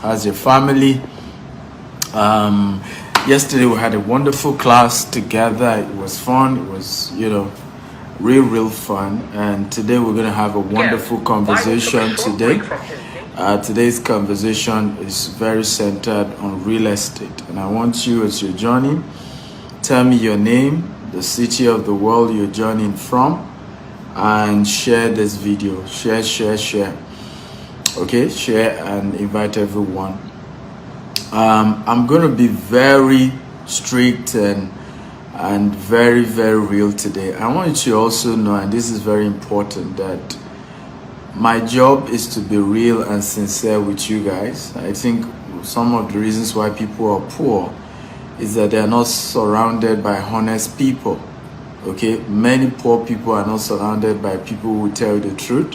How's your family? Yesterday we had a wonderful class together. It was fun. It was, real fun. And today we're going to have a wonderful conversation today. Today's conversation is very centered on real estate. And I want you, as you're joining, tell me your name, the city of the world you're joining from, and share this video. Share. Okay, share and invite everyone. I'm going to be very strict and very, very real today. I want you to also know, and this is very important, that my job is to be real and sincere with you guys. I think some of the reasons why people are poor is that they are not surrounded by honest people. Okay, many poor people are not surrounded by people who tell you the truth.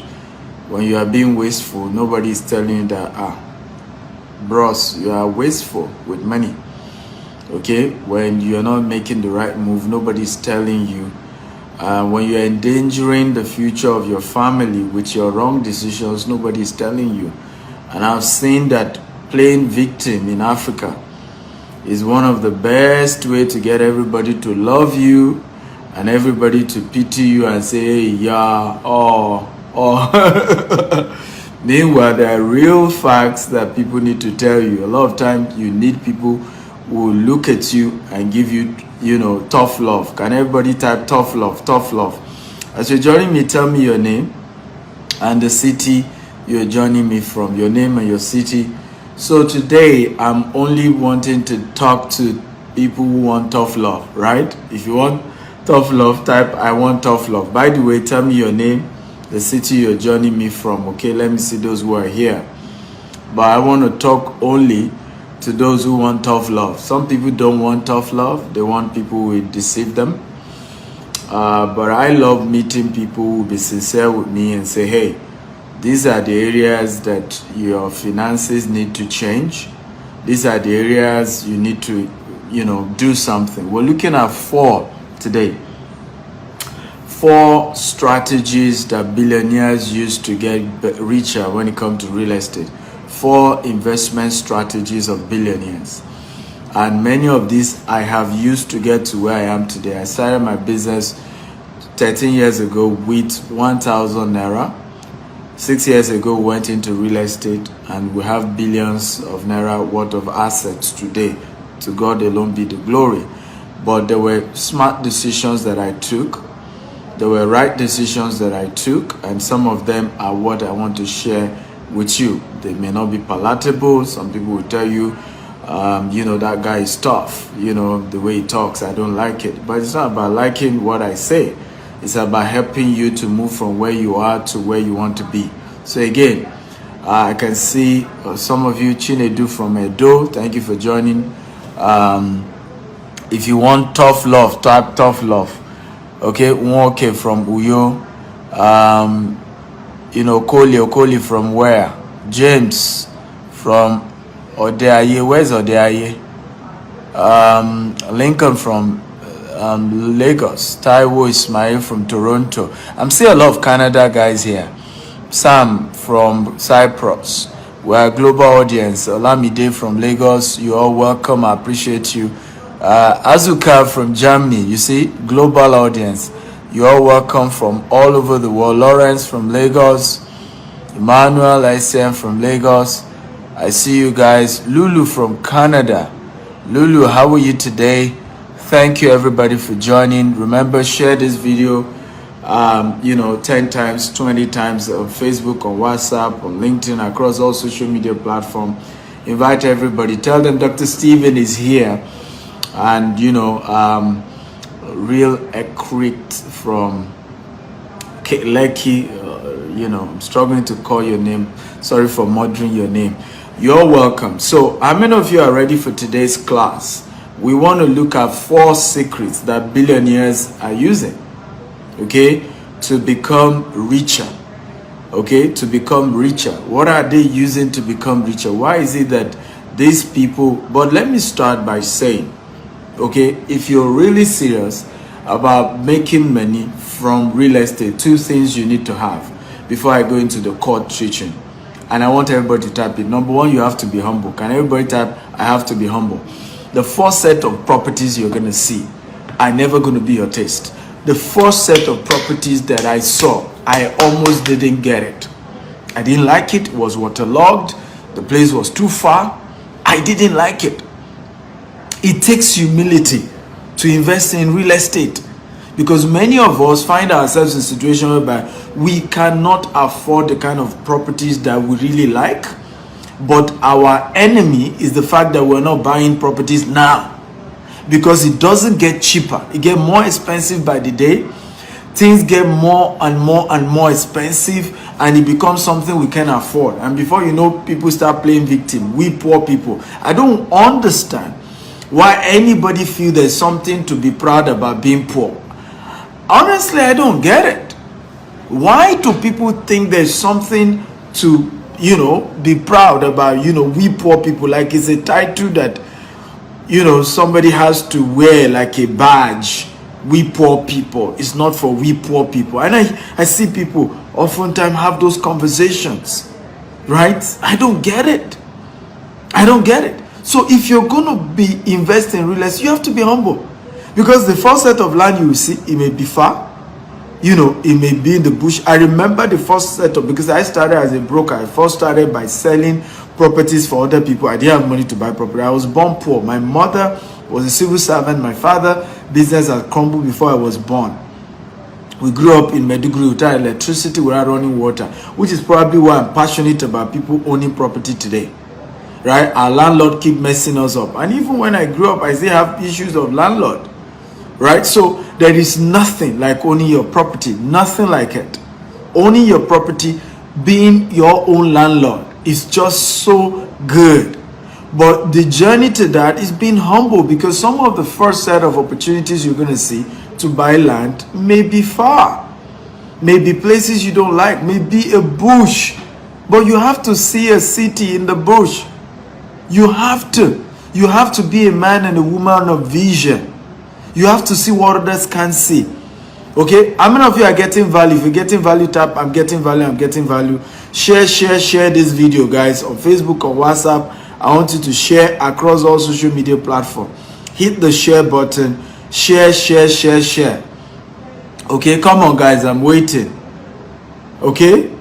When you are being wasteful, nobody is telling you that, bros, you are wasteful with money. Okay, when you are not making the right move, nobody is telling you. When you are endangering the future of your family with your wrong decisions, nobody is telling you. And I've seen that playing victim in Africa is one of the best way to get everybody to love you and everybody to pity you and say, hey, yeah, oh. Meanwhile, there are real facts that people need to tell you. A lot of times you need people who will look at you and give you, tough love. Can everybody type tough love? As you're joining me, tell me your name and the city you're joining me from, your name and your city. So today, I'm only wanting to talk to people who want tough love, right? If you want tough love, type I want tough love. By the way, tell me your name, the city you're joining me from. Okay, let me see those who are here. But I want to talk only to those who want tough love. Some people don't want tough love. They want people who will deceive them. But I love meeting people who will be sincere with me and say, hey, these are the areas that your finances need to change. These are the areas you need to, do something. We're looking at 4 today. 4 strategies that billionaires use to get richer when it comes to real estate. 4 investment strategies of billionaires. And many of these I have used to get to where I am today. I started my business 13 years ago with 1,000 naira. 6 years ago, we went into real estate and we have billions of naira worth of assets today. To God alone be the glory. But there were smart decisions that I took. There were right decisions that I took, and some of them are what I want to share with you. They may not be palatable. Some people will tell you, that guy is tough. The way he talks, I don't like it. But it's not about liking what I say. It's about helping you to move from where you are to where you want to be. So again, I can see some of you, Chinedu from Edo, thank you for joining. If you want tough love, type tough love. Okay, Nwoke from Uyo. Okoli from where? James from Odeaye. Where's Odeaye? Lincoln from Lagos. Taiwo Ismail from Toronto. I'm seeing a lot of Canada guys here. Sam from Cyprus. We're a global audience. Olamide from Lagos. You're all welcome. I appreciate you. Azuka from Germany. You see, global audience. You're all welcome from all over the world. Lawrence from Lagos. Emmanuel ICM from Lagos. I see you guys. Lulu from Canada. Lulu, how are you today? Thank you everybody for joining. Remember, share this video 10 times, 20 times on Facebook, on WhatsApp, on LinkedIn, across all social media platforms. Invite everybody. Tell them Dr. Steven is here. And real Ekrit from Lekki, I'm struggling to call your name. Sorry for murdering your name. You're welcome. So how many of you are ready for today's class? We want to look at 4 secrets that billionaires are using, okay, to become richer. Okay, to become richer. What are they using to become richer? Why is it that these people, but let me start by saying, okay, if you're really serious about making money from real estate, 2 things you need to have before I go into the core teaching. and I want everybody to type it. Number one, you have to be humble. Can everybody type, I have to be humble? The first set of properties you're going to see are never going to be your taste. The first set of properties that I saw, I almost didn't get it. I didn't like it. It was waterlogged. The place was too far. I didn't like it. It takes humility to invest in real estate, because many of us find ourselves in a situation whereby we cannot afford the kind of properties that we really like, but our enemy is the fact that we're not buying properties now, because it doesn't get cheaper. It gets more expensive by the day. Things get more and more and more expensive, and it becomes something we can afford. And before you know, people start playing victim. We poor people. I don't understand why anybody feel there's something to be proud about being poor. Honestly, I don't get it. Why do people think there's something to, be proud about, we poor people? Like it's a title that, somebody has to wear like a badge. We poor people. It's not for we poor people. And I see people oftentimes have those conversations, right? I don't get it. I don't get it. So if you're going to be investing in real estate, you have to be humble. Because the first set of land you will see, it may be far. It may be in the bush. I remember the first setup, because I started as a broker. I first started by selling properties for other people. I didn't have money to buy property. I was born poor. My mother was a civil servant. My father, business had crumbled before I was born. We grew up in Maiduguri without electricity, without running water, which is probably why I'm passionate about people owning property today. Right? Our landlord keep messing us up. And even when I grew up, I still have issues of landlord. Right? So there is nothing like owning your property. Nothing like it. Owning your property, being your own landlord, is just so good. But the journey to that is being humble, because some of the first set of opportunities you're going to see to buy land may be far. Maybe places you don't like, maybe a bush. But you have to see a city in the bush. You have to. You have to be a man and a woman of vision. You have to see what others can't see. Okay? How many of you are getting value? If you're getting value, tap, I'm getting value, I'm getting value. Share this video, guys, on Facebook, on WhatsApp. I want you to share across all social media platforms. Hit the share button. Share. Okay? Come on, guys. I'm waiting. Okay?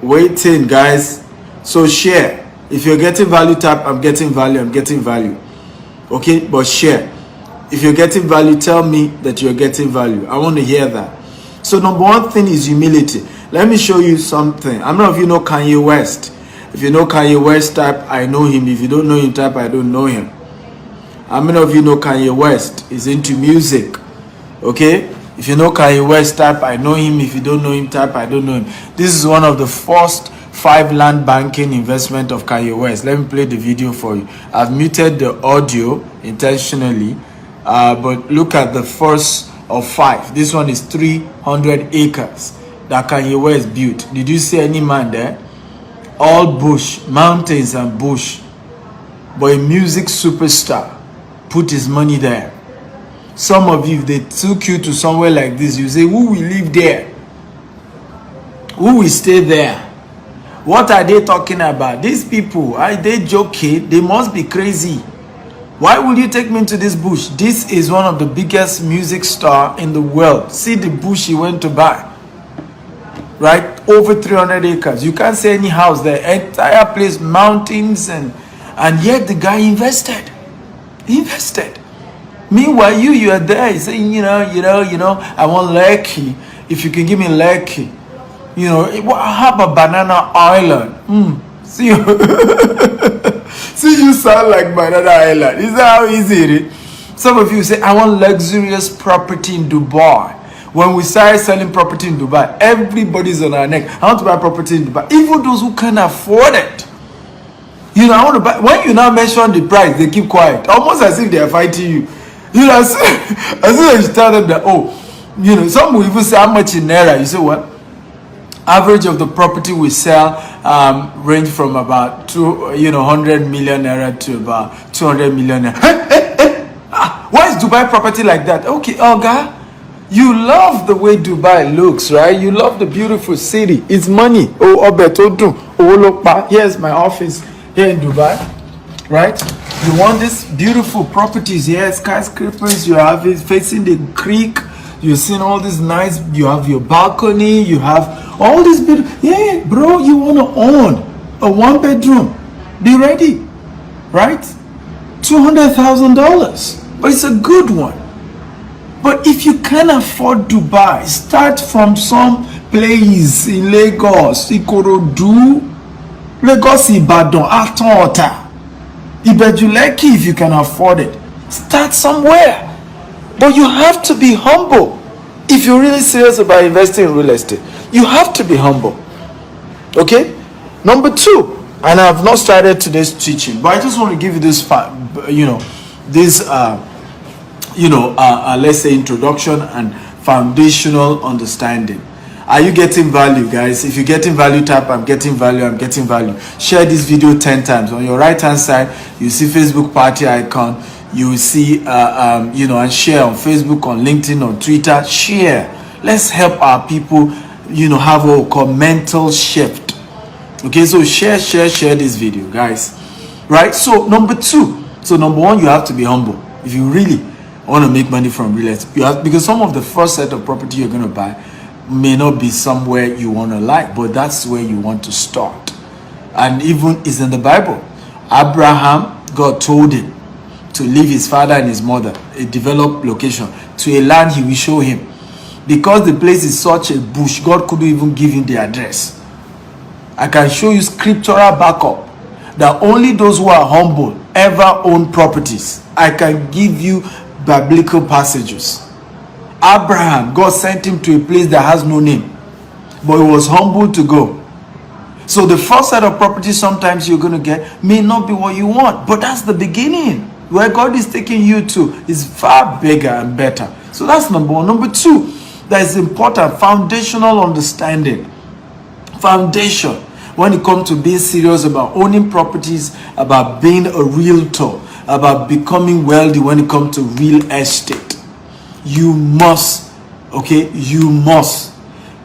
Waiting, guys. So share. If you're getting value, tap, I'm getting value, I'm getting value. Okay, but share. If you're getting value, tell me that you're getting value. I want to hear that. So number one thing is humility. Let me show you something. How many of you know Kanye West? If you know Kanye West, type, I know him. If you don't know him, type, I don't know him. How many of you know Kanye West? He's into music. Okay? If you know Kanye West, type, I know him. If you don't know him, type, I don't know him. This is one of the first 5 land banking investment of Kanye West. Let me play the video for you. I've muted the audio intentionally, but look at the first of 5. This one is 300 acres that Kanye West built. Did you see any man there? All bush, mountains and bush. But a music superstar put his money there. Some of you, if they took you to somewhere like this, you say, who will live there? Who will stay there? What are they talking about? These people, are they joking? They must be crazy. Why will you take me into this bush? This is one of the biggest music stars in the world. See the bush he went to buy. Right? Over 300 acres. You can't see any house there. Entire place, mountains, and yet the guy invested. He invested. Meanwhile, you are there saying, I want Lekki. If you can give me Lekki. How about Banana Island? See you. See, you sound like Banana Island. Is that how easy it is? Some of you say, I want luxurious property in Dubai. When we started selling property in Dubai, everybody's on our neck. I want to buy property in Dubai. Even those who can afford it. I want to buy. When you now mention the price, they keep quiet. Almost as if they are fighting you. As soon as you tell them that, some will even say how much in Naira. You say what? Average of the property we sell range from about 100 million Naira to about 200 million Naira. Why is Dubai property like that? Okay, Olga, You love the way Dubai looks, right? You love the beautiful city. It's money. Oh, Obetodun. Oh, look, here's my office here in Dubai, right? You want these beautiful properties here, skyscrapers. You have it facing the creek. You've seen all this nice. You have your balcony. You have all this beautiful. Yeah, bro, you want to own a 1-bedroom. Be ready, right? $200,000, but it's a good one. But if you can't afford Dubai, start from some place in Lagos, Ikorodu, Lagos, Ibadan, Aton-Ota, Ibejuleki, if you can afford it. Start somewhere. But you have to be humble. If you're really serious about investing in real estate, you have to be humble. Okay? Number 2, and I've not started today's teaching, but I just want to give you this, let's say introduction and foundational understanding. Are you getting value, guys? If you're getting value, type I'm getting value, I'm getting value. Share this video 10 times. On your right hand side, you see Facebook party icon. You will see and share on Facebook, on LinkedIn, on Twitter. Share. Let's help our people have what we call mental shift. Okay, so share this video, guys. Right? So number 2. So number 1, you have to be humble. If you really want to make money from real estate, because some of the first set of property you're going to buy may not be somewhere you want to like, but that's where you want to start. And even is in the Bible. Abraham, God told him to leave his father and his mother, a developed location, to a land he will show him. Because the place is such a bush, God couldn't even give him the address. I can show you scriptural backup that only those who are humble ever own properties. I can give you biblical passages. Abraham, God sent him to a place that has no name, but he was humble to go. So the first set of properties sometimes you're going to get may not be what you want, but that's the beginning. Where God is taking you to is far bigger and better. So that's number 1. Number 2, that is important, foundational understanding. Foundation. When it comes to being serious about owning properties, about being a realtor, about becoming wealthy when it comes to real estate, you must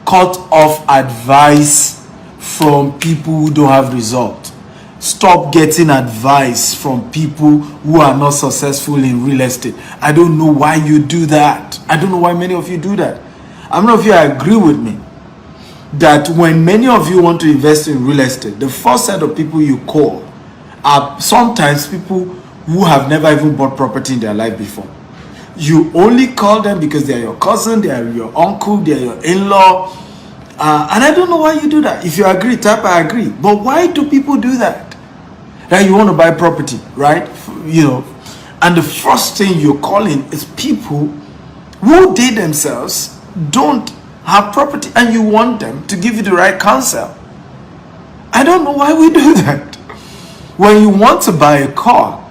cut off advice from people who don't have results. Stop getting advice from people who are not successful in real estate. I don't know why you do that. I don't know why many of you do that. How many of you agree with me that when many of you want to invest in real estate, the first set of people you call are sometimes people who have never even bought property in their life before. You only call them because they are your cousin, they are your uncle, they are your in-law. And I don't know why you do that. If you agree, type I agree. But why do people do that? That you want to buy property, right? And the first thing you're calling is people who they themselves don't have property, and you want them to give you the right counsel. I don't know why we do that. When you want to buy a car,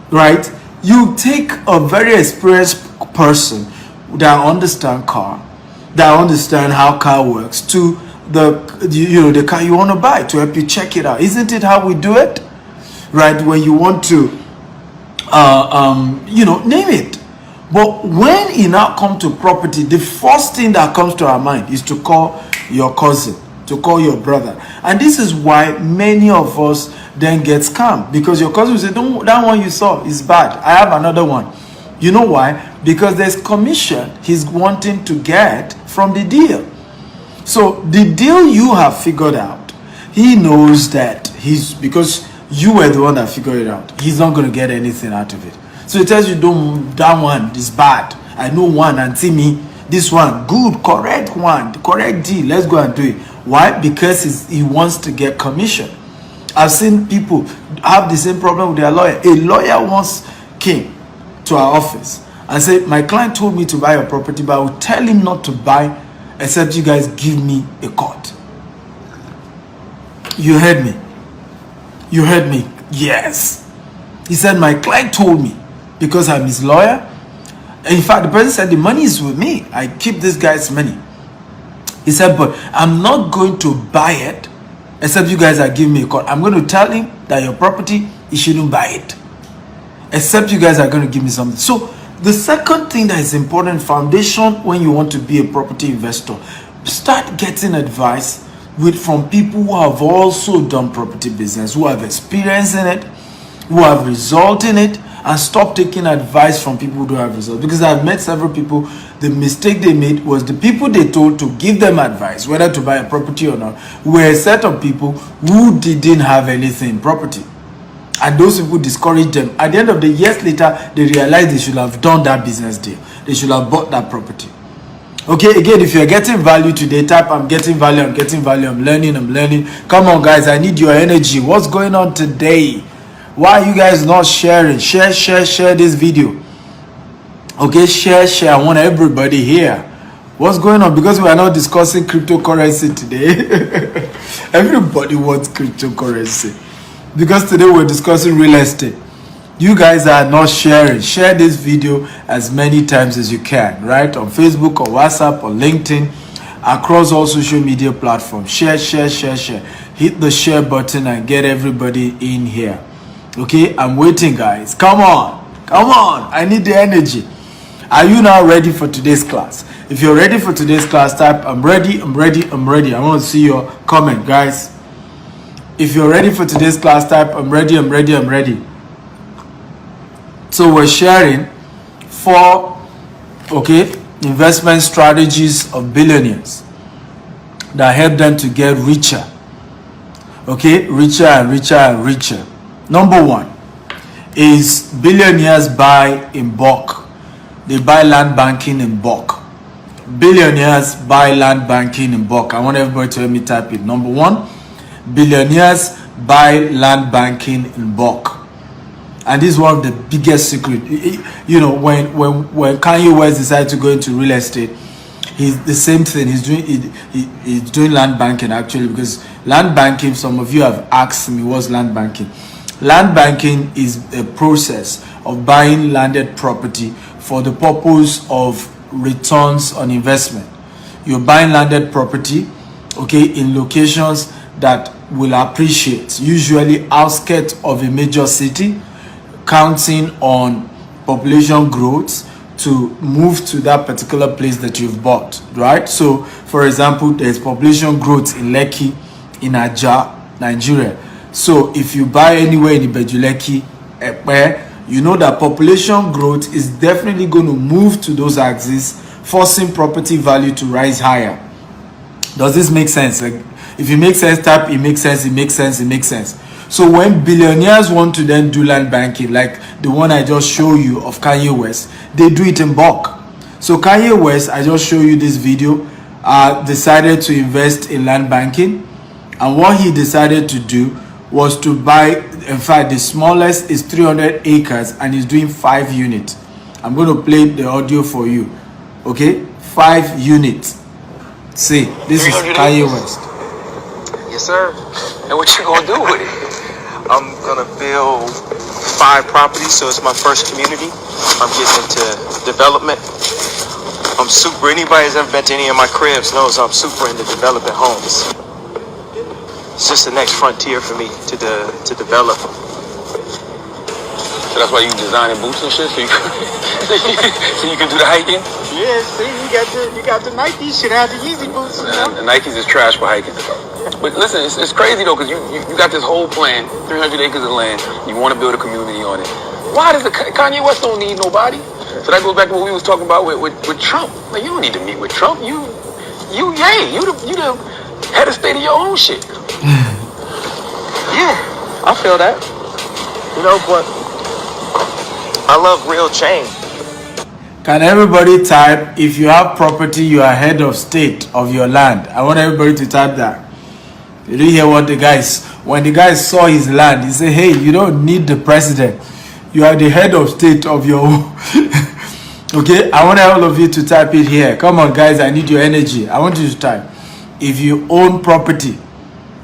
right, you take a very experienced person that understand car, that understand how car works, to the car you want to buy, to help you check it out. Isn't it how we do it? Right? When you want to name it. But when it now comes to property, the first thing that comes to our mind is to call your cousin, to call your brother. And this is why many of us then get scammed, because your cousin will say, "Don't, that one you saw is bad. I have another one." You know why? Because there's commission he's wanting to get from the deal. So the deal you have figured out, he knows that because you were the one that figured it out, he's not going to get anything out of it. So he tells you, that one is bad. I know one, and see me, this one, good, correct one, correct deal, let's go and do it. Why? Because he wants to get commission. I've seen people have the same problem with their lawyer. A lawyer once came to our office and said, "My client told me to buy a property, but I will tell him not to buy except you guys give me a cut." You heard me. You heard me. Yes. He said, "My client told me, because I'm his lawyer." In fact, the person said, "The money is with me. I keep this guy's money." He said, "But I'm not going to buy it except you guys are giving me a cut. I'm going to tell him that your property, he shouldn't buy it except you guys are going to give me something." So The second thing that is important, foundation, when you want to be a property investor, start getting advice from people who have also done property business, who have experience in it, who have result in it, and stop taking advice from people who don't have results. Because I've met several people, the mistake they made was the people they told to give them advice whether to buy a property or not were a set of people who didn't have anything in property, and those people discouraged them. At the end of the years later, they realized they should have done that business deal, they should have bought that property. Okay, again, if you're getting value today, type I'm getting value, I'm getting value, I'm learning. Come on guys, I need your energy. What's going on today? Why are you guys not sharing? Share this video. Okay, share. I want everybody here. What's going on? Because we are not discussing cryptocurrency today. Everybody wants cryptocurrency. Because today we're discussing real estate. You guys are not sharing. Share this video as many times as you can, right? On Facebook or WhatsApp or LinkedIn, across all social media platforms. Share. Hit the share button and get everybody in here. Okay, I'm waiting, guys. Come on. I need the energy. Are you now ready for today's class? If you're ready for today's class, type I'm ready. I want to see your comment, guys. If you're ready for today's class, type I'm ready. So we're sharing 4 investment strategies of billionaires that help them to get richer. Okay, richer and richer. Number 1 is billionaires buy in bulk. They buy land banking in bulk. Billionaires buy land banking in bulk. I want everybody to help me type it. Number 1, billionaires buy land banking in bulk. And this is one of the biggest secrets. You know, when Kanye West decided to go into real estate, he's the same thing. He's doing land banking, actually, because land banking, some of you have asked me, what's land banking? Land banking is a process of buying landed property for the purpose of returns on investment. You're buying landed property, okay, in locations that will appreciate, usually outskirts of a major city, counting on population growth to move to that particular place that you've bought, right? So, for example, there's population growth in Lekki, in Ajah, Nigeria. So if you buy anywhere in Ibejuleki, you know that population growth is definitely going to move to those axes, forcing property value to rise higher. Does this make sense? Like, if it makes sense, type it makes sense. So when billionaires want to then do land banking, like the one I just showed you of Kanye West, they do it in bulk. So Kanye West, I just showed you this video, decided to invest in land banking. And what he decided to do was to buy, in fact, the smallest is 300 acres and he's doing 5 units. I'm going to play the audio for you. Okay? 5 units. See, this is Kanye West. Yes, sir. And what you gonna do with it? I'm gonna build 5 properties, so it's my first community. I'm getting into development. I'm super, anybody who's ever been to any of my cribs knows I'm super into developing homes. It's just the next frontier for me to develop. So that's why you designing boots and shit, so you can do the hiking? Yeah, see, you got the Nike shit, have the Yeezy boots. The Nikes is trash for hiking. But listen, it's crazy though, because you got this whole plan, 300 acres of land, you want to build a community on it. Why does Kanye West don't need nobody? So that goes back to what we was talking about with Trump. Like, you don't need to meet with Trump. You the head of state of your own shit. Yeah, I feel that. You know, but I love real change. Can everybody type, if you have property, you are head of state of your land? I want everybody to type that. You didn't hear what when the guy saw his land, he said, hey, you don't need the president. You are the head of state of your own. Okay, I want all of you to type it here. Come on, guys, I need your energy. I want you to type. If you own property,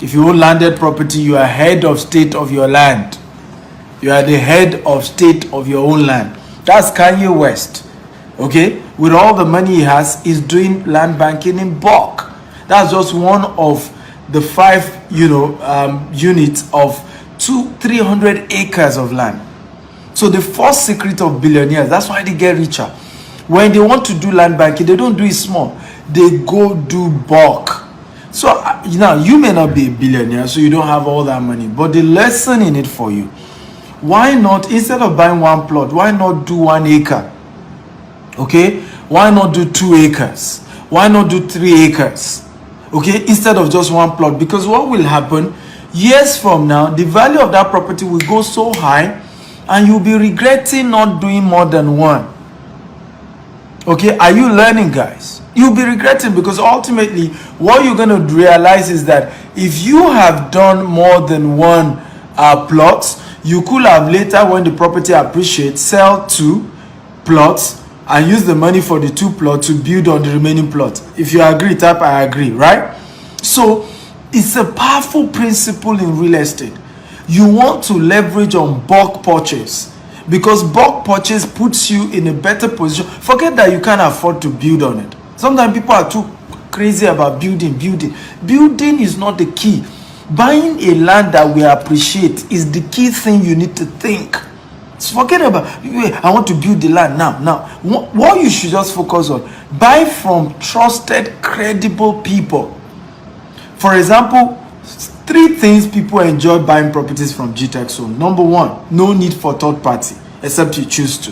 if you own landed property, you are head of state of your land. You are the head of state of your own land. That's Kanye West. Okay, with all the money he has, he's doing land banking in bulk. That's just one of the 5, units of 300 acres of land. So the first secret of billionaires, that's why they get richer. When they want to do land banking, they don't do it small. They go do bulk. So now you may not be a billionaire, so you don't have all that money, but the lesson in it for you. Why not, instead of buying one plot, why not do 1 acre? Okay? Why not do 2 acres? Why not do 3 acres? Okay? Instead of just one plot. Because what will happen, years from now, the value of that property will go so high, and you'll be regretting not doing more than one. Okay? Are you learning, guys? You'll be regretting, because ultimately, what you're going to realize is that if you have done more than one plot, you could have later, when the property appreciates, sell 2 plots and use the money for the 2 plots to build on the remaining plot. If you agree, type I agree, right? So it's a powerful principle in real estate. You want to leverage on bulk purchase, because bulk purchase puts you in a better position. Forget that you can't afford to build on it. Sometimes people are too crazy about building. Building is not the key. Buying a land that we appreciate is the key thing you need to think. So forget about, I want to build the land now. What you should just focus on, buy from trusted, credible people. For example, 3 things people enjoy buying properties from GTech Zone. Number 1, no need for third party, except you choose to.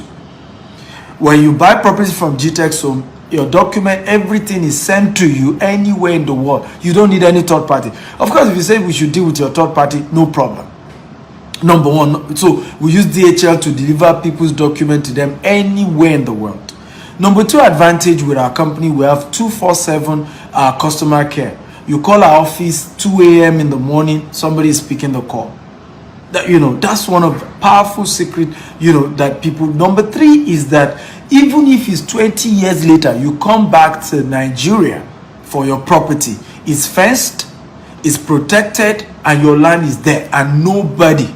When you buy properties from GTech Zone, your document, everything is sent to you anywhere in the world. You don't need any third party. Of course, if you say we should deal with your third party, no problem. Number 1, so we use DHL to deliver people's document to them anywhere in the world. Number 2 advantage with our company, we have 24/7 customer care. You call our office 2 a.m. in the morning, somebody is picking the call. That's one of the powerful secret, that people. Number 3 is that even if it's 20 years later, you come back to Nigeria for your property, it's fenced, it's protected, and your land is there, and nobody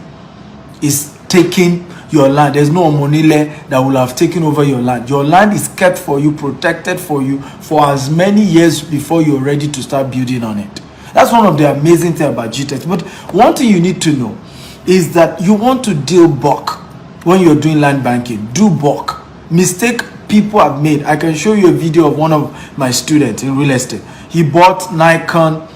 is taking your land. There's no Omonile that will have taken over your land. Your land is kept for you, protected for you for as many years before you're ready to start building on it. That's one of the amazing things about GTech. But one thing you need to know is that you want to deal bulk when you're doing land banking. Do bulk. Mistake people have made. I can show you a video of one of my students in real estate. He bought Nikon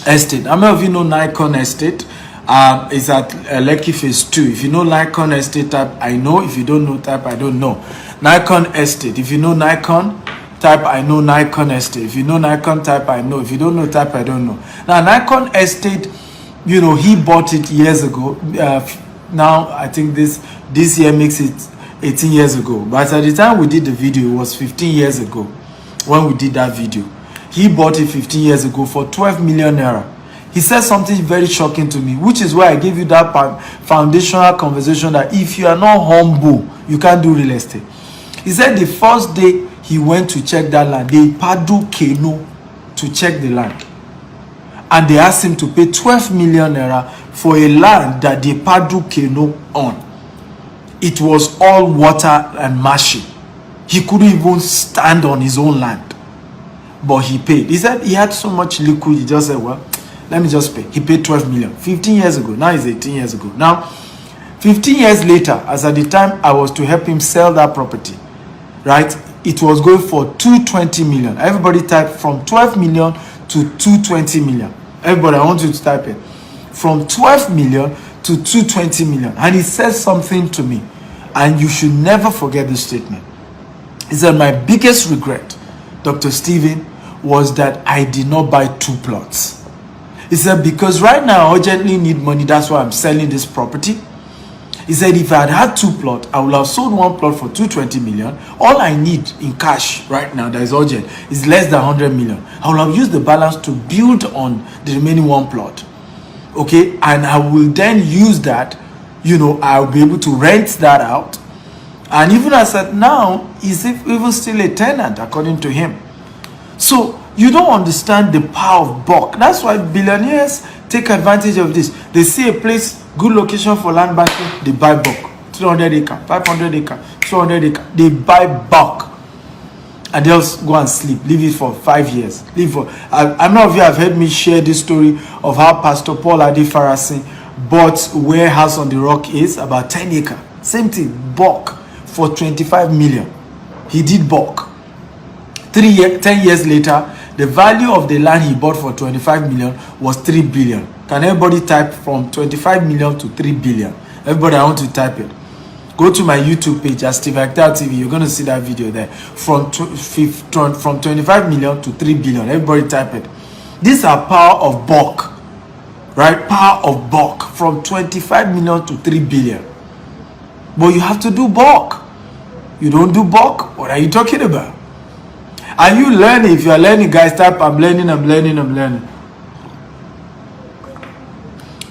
Estate. How many of you know Nikon Estate? It's at Lekki Phase 2. If you know Nikon Estate, type I know. If you don't know, type I don't know. Nikon Estate. If you know Nikon, type I know Nikon Estate. If you know Nikon, type I know. If you don't know, type I don't know. Now, Nikon Estate, he bought it years ago. Now, I think this year makes it 18 years ago. But at the time we did the video, it was 15 years ago when we did that video. He bought it 15 years ago for 12 million naira. He said something very shocking to me, which is why I gave you that foundational conversation that if you are not humble, you can't do real estate. He said the first day he went to check that land, they paddle canoe to check the land. And they asked him to pay 12 million naira for a land that they paddle canoe on. It was all water and marshy. He couldn't even stand on his own land. But he paid. He said he had so much liquid, he just said, well, let me just pay. He paid 12 million. 15 years ago. Now it's 18 years ago. Now, 15 years later, as at the time I was to help him sell that property, right? It was going for 220 million. Everybody type from 12 million to 220 million. Everybody, I want you to type it. From 12 million to 220 million. And he said something to me. And you should never forget this statement. He said, my biggest regret, Dr. Stephen, was that I did not buy 2 plots. He said, because right now I urgently need money, that's why I'm selling this property. He said, if I had had 2 plots, I would have sold 1 plot for 220 million. All I need in cash right now that is urgent is less than 100 million. I will have used the balance to build on the remaining 1 plot. Okay, and I will then use that, I'll be able to rent that out. And even as at now, he's even still a tenant, according to him. So you don't understand the power of bulk. That's why billionaires take advantage of this. They see a place, good location for land banking, they buy bulk. 300 acre, 500 acre, 200 acre. They buy bulk. And they'll go and sleep, leave it for 5 years. I'm not of you have heard me share this story of how Pastor Paul Adi Farasin bought where House on the Rock is, about 10 acre. Same thing, bulk for 25 million. He did bulk. 10 years later, the value of the land he bought for 25 million was 3 billion. Can everybody type from 25 million to 3 billion? Everybody, I want to type it. Go to my YouTube page at Steve Actel TV. You're going to see that video there. From 25 million to 3 billion. Everybody type it. These are power of bulk. Right? Power of bulk. From 25 million to 3 billion. But you have to do bulk. You don't do bulk? What are you talking about? Are you learning? If you are learning, guys, type I'm learning.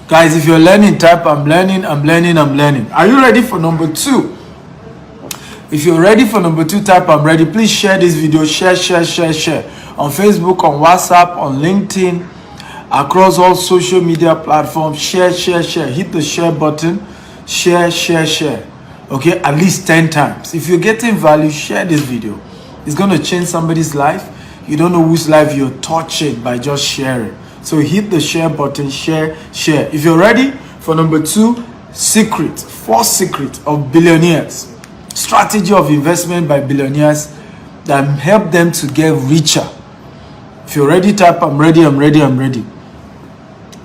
Guys, if you're learning, type I'm learning. Are you ready for number 2? If you're ready for number 2, type I'm ready. Please share this video. Share. On Facebook, on WhatsApp, on LinkedIn, across all social media platforms. Share. Hit the share button. Share. Okay, at least 10 times. If you're getting value, share this video. It's going to change somebody's life. You don't know whose life you're touching by just sharing. So hit the share button, share. If you're ready for number 2, 4 secrets of billionaires. Strategy of investment by billionaires that help them to get richer. If you're ready, type I'm ready.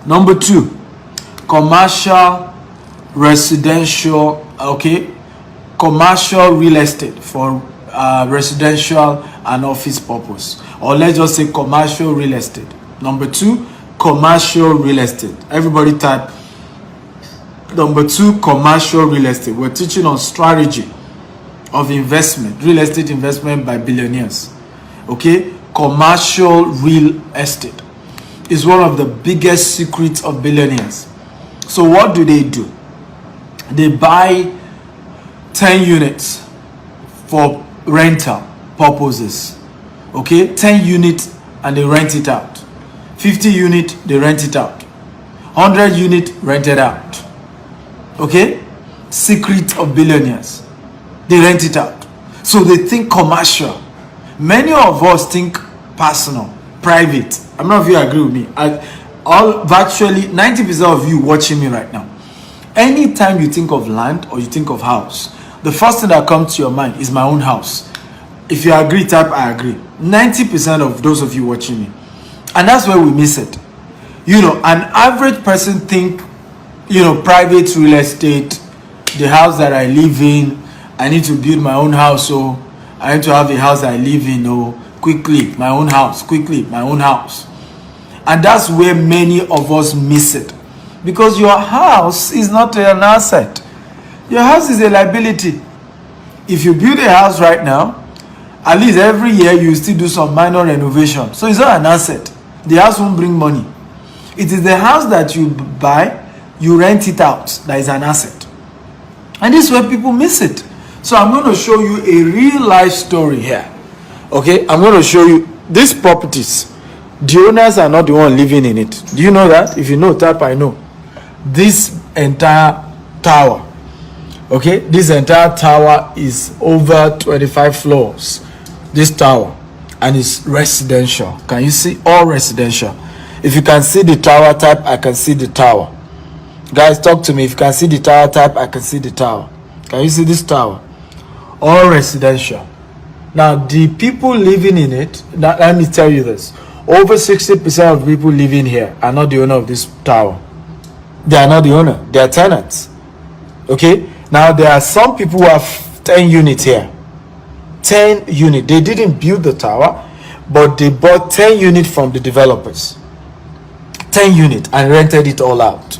Number 2, commercial, residential, commercial real estate for residential and office purpose. Or let's just say commercial real estate. Number 2, commercial real estate. Everybody type number 2, commercial real estate. We're teaching on strategy of investment, real estate investment by billionaires. Okay, commercial real estate is one of the biggest secrets of billionaires. So what do? They buy 10 units for rental purposes. Okay, 10 units and they rent it out. 50 unit, they rent it out. 100 unit, rented out. Okay? Secret of billionaires. They rent it out. So they think commercial. Many of us think personal, private. I'm not sure if you agree with me. Virtually 90% of you watching me right now. Anytime you think of land or you think of house, the first thing that comes to your mind is my own house. If you agree, type I agree. 90% of those of you watching me. And that's where we miss it. An average person think, private real estate, the house that I live in, I need to build my own house, so I need to have a house I live in, quickly, my own house. And that's where many of us miss it. Because your house is not an asset. Your house is a liability. If you build a house right now, at least every year you still do some minor renovation. So it's not an asset. The house won't bring money. It is the house that you buy, you rent it out, that is an asset. And this is where people miss it. So I'm going to show you a real life story here. Okay, I'm going to show you these properties. The owners are not the one living in it. Do you know that? If you know, type I know. This entire tower. Okay, this entire tower is over 25 floors. This tower, and it's residential. Can you see? All residential. If you can see the tower, type I can see the tower. Guys, talk to me. If you can see the tower, type I can see the tower. Can you see this tower? All residential. Now, the people living in it, let me tell you this. Over 60% of people living here are not the owner of this tower. They are not the owner. They are tenants. Okay? Now, there are some people who have 10 units here. 10 units. They didn't build the tower, but they bought 10 units from the developers. 10 units and rented it all out.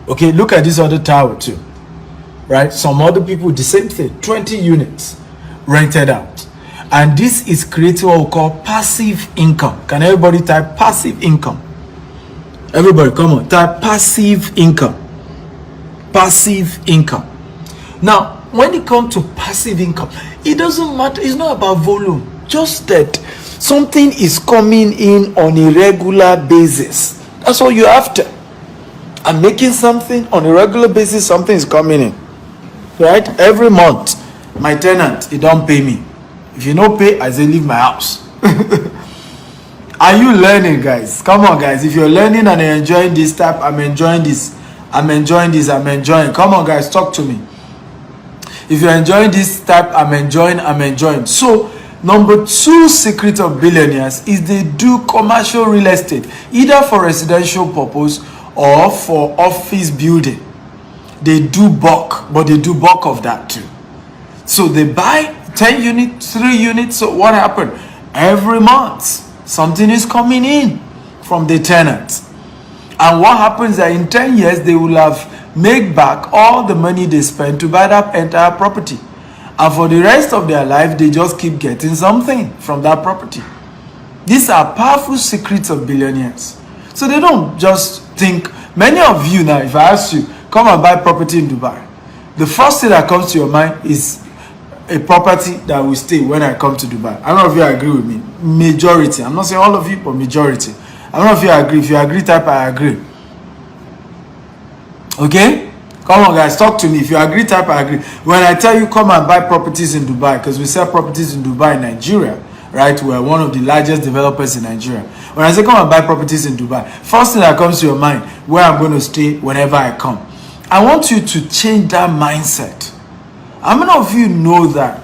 Okay, look at this other tower too. Right? Some other people, the same thing. 20 units rented out. And this is creating what we call passive income. Can everybody type passive income? Everybody, come on. Type passive income. Passive income. Now, when it comes to passive income, it doesn't matter. It's not about volume. Just that something is coming in on a regular basis. That's all you're after. I'm making something on a regular basis. Something is coming in. Right? Every month, my tenant, he don't pay me. If you don't pay, I say leave my house. Are you learning, guys? Come on, guys. If you're learning and you're enjoying this type, I'm enjoying this. I'm enjoying this. I'm enjoying. Come on, guys. Talk to me. If you're enjoying this type, I'm enjoying. So number 2 secret of billionaires is they do commercial real estate, either for residential purpose or for office building. They do bulk, but they do bulk of that too. So they buy 10 units, 3 units. So what happened? Every month, something is coming in from the tenants. And what happens that in 10 years, they will have made back all the money they spent to buy that entire property. And for the rest of their life, they just keep getting something from that property. These are powerful secrets of billionaires. So they don't just think, many of you now, if I ask you, come and buy property in Dubai, the first thing that comes to your mind is a property that will stay when I come to Dubai. I don't know if you agree with me. Majority. I'm not saying all of you, but majority. I don't know if you agree. If you agree, type I agree. Okay? Come on, guys, talk to me. If you agree, type I agree. When I tell you come and buy properties in Dubai, because we sell properties in Dubai, Nigeria, right? We're one of the largest developers in Nigeria. When I say come and buy properties in Dubai, first thing that comes to your mind, where I'm going to stay whenever I come. I want you to change that mindset. How many of you know that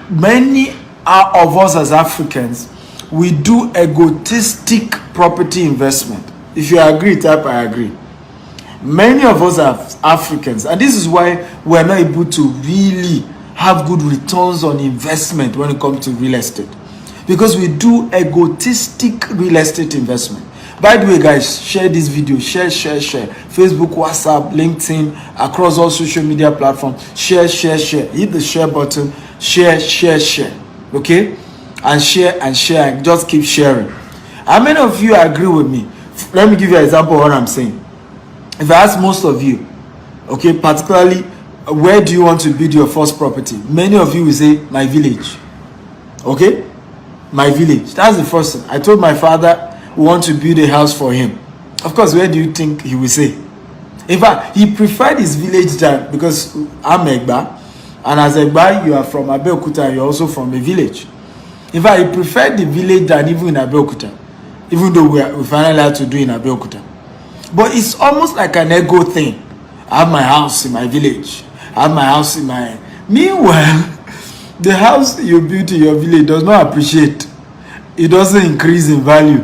many of us as Africans, we do egotistic property investment? If you agree, type I agree. Many of us are Africans, and this is why we're not able to really have good returns on investment when it comes to real estate, because we do egotistic real estate investment. By the way, guys, share this video. Share. Facebook, WhatsApp, LinkedIn, across all social media platforms. Share. Hit the share button. Share. Okay? And share and just keep sharing. How many of you agree with me? Let me give you an example of what I'm saying. If I ask most of you, okay, particularly, where do you want to build your first property? Many of you will say, my village. Okay? My village. That's the first thing. I told my father, we want to build a house for him. Of course, where do you think he will say? In fact, he preferred his village than, because I'm Egba, and as Egba, you are from Abeokuta, and you're also from a village. In fact, he preferred the village than even in Abeokuta, even though we finally had to do in Abeokuta. But it's almost like an ego thing. I have my house in my village. I have my house in my... Meanwhile, the house you built in your village does not appreciate. It doesn't increase in value.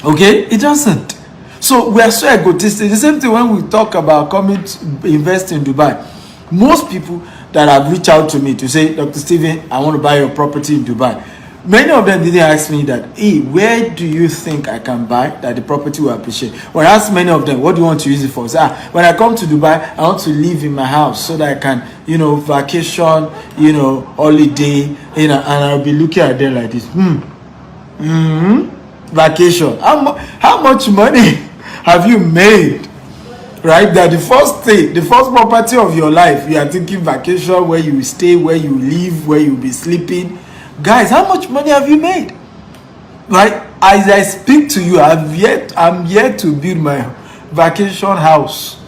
Okay? It doesn't. So we are so egotistic. The same thing when we talk about coming to invest in Dubai. Most people that have reached out to me to say, Dr. Stephen, I want to buy your property in Dubai. Many of them didn't ask me that, hey, where do you think I can buy that the property will appreciate? When I ask many of them, what do you want to use it for? Say, when I come to Dubai, I want to live in my house so that I can, vacation, holiday, and I'll be looking at them like this. Vacation. How much money have you made? Right? That the first property of your life, you are thinking vacation, where you stay, where you live, where you'll be sleeping. Guys, how much money have you made? Right? As I speak to you, I'm yet to build my vacation house.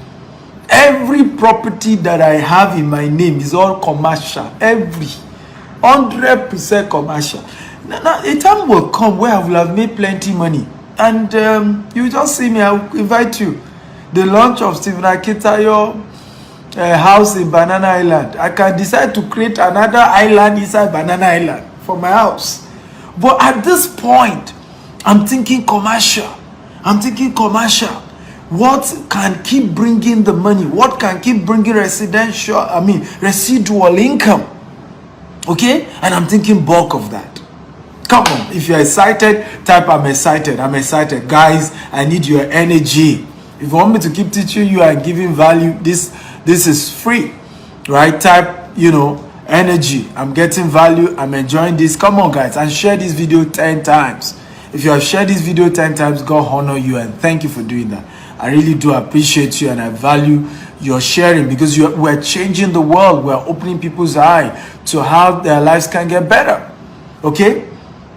Every property that I have in my name is all commercial. Every 100% commercial. Now, a time will come where I will have made plenty money, and you just see me. I will invite you. The launch of Stephen Akitayo house in Banana Island. I can decide to create another island inside Banana Island for my house. But at this point, I'm thinking commercial. What can keep bringing the money? What can keep bringing residual income? Okay? And I'm thinking bulk of that. Come on. If you're excited, type I'm excited. Guys, I need your energy. If you want me to keep teaching you and giving value, this is free. Right? Type, energy. I'm getting value. I'm enjoying this. Come on, guys, and share this video 10 times. If you have shared this video 10 times, God honor you and thank you for doing that. I really do appreciate you and I value your sharing, because we're changing the world. We're opening people's eye to how their lives can get better. Okay?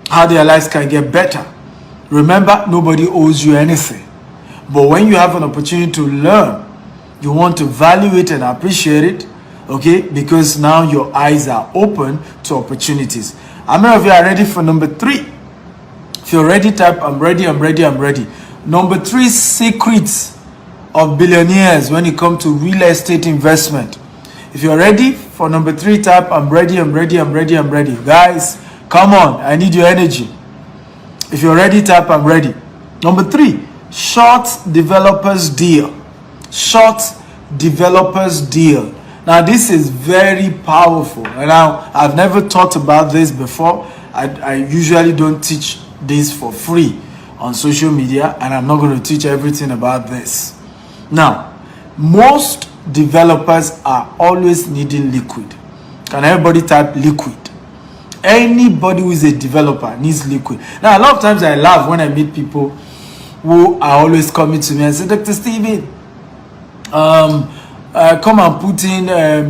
How their lives can get better. Remember, nobody owes you anything. But when you have an opportunity to learn, you want to value it and appreciate it. Okay, because now your eyes are open to opportunities. How many of you are ready for number 3? If you're ready, type I'm ready. Number 3 secrets of billionaires when it comes to real estate investment. If you're ready, For number 3, type I'm ready, I'm ready, I'm ready, I'm ready. Guys, come on, I need your energy. If you're ready, type I'm ready. Number 3, short developers deal. Short developers deal. Now this is very powerful. And now I've never thought about this before. I usually don't teach this for free on social media, and I'm not going to teach everything about this. Now, most developers are always needing liquid. Can everybody type liquid? Anybody who is a developer needs liquid. Now, a lot of times I laugh when I meet people who are always coming to me and say, Dr. Steven, come and put in, $1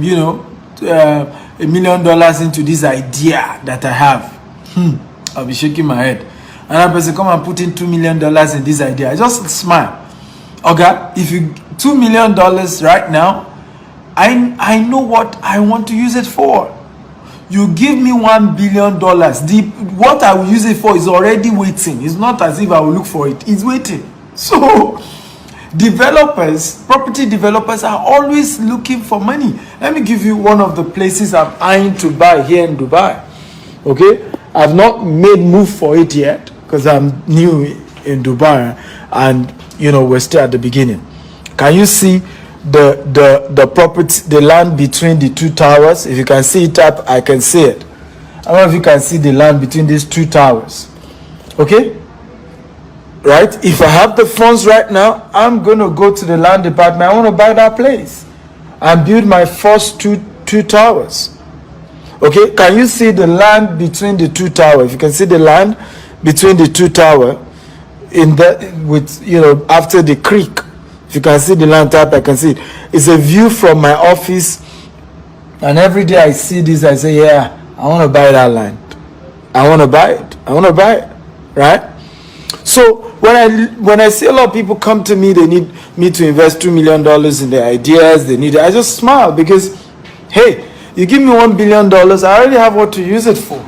million into this idea that I have. I'll be shaking my head. Another person come and put in $2 million in this idea. I just smile. Okay, if you $2 million right now, I know what I want to use it for. You give me $1 billion. What I will use it for is already waiting. It's not as if I will look for it. It's waiting. So developers, property developers are always looking for money. Let me give you one of the places I'm eyeing to buy here in Dubai. Okay, I've not made move for it yet because I'm new in Dubai and we're still at the beginning. Can you see the property, the land between the 2 towers? If you can see it up, I can see it. I don't know if you can see the land between these 2 towers. Okay, right? If I have the funds right now, I'm going to go to the land department. I want to buy that place and build my first two towers. Okay, can you see the land between the 2 towers? If you can see the land between the 2 towers after the creek. If you can see the land type, I can see it. It's a view from my office, and every day I see this, I say, yeah, I want to buy that land. I want to buy it. Right? So when I see a lot of people come to me, they need me to invest $2 million in their ideas. I just smile because, hey, you give me $1 billion, I already have what to use it for,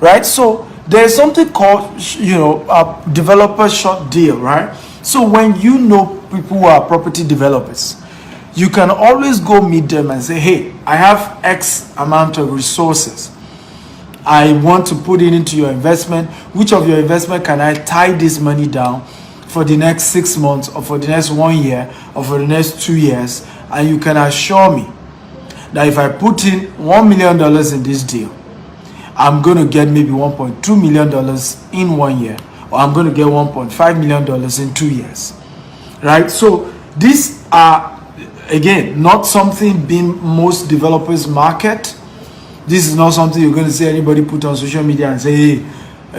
right? So there's something called, a developer short deal, right? So when you know people who are property developers, you can always go meet them and say, hey, I have X amount of resources. I want to put it into your investment. Which of your investment can I tie this money down for the next 6 months or for the next 1 year or for the next 2 years? And you can assure me that if I put in $1 million in this deal, I'm going to get maybe $1.2 million in 1 year, or I'm going to get $1.5 million in 2 years, right? So these are, again, not something being most developers market. This is not something you're going to see anybody put on social media and say, hey,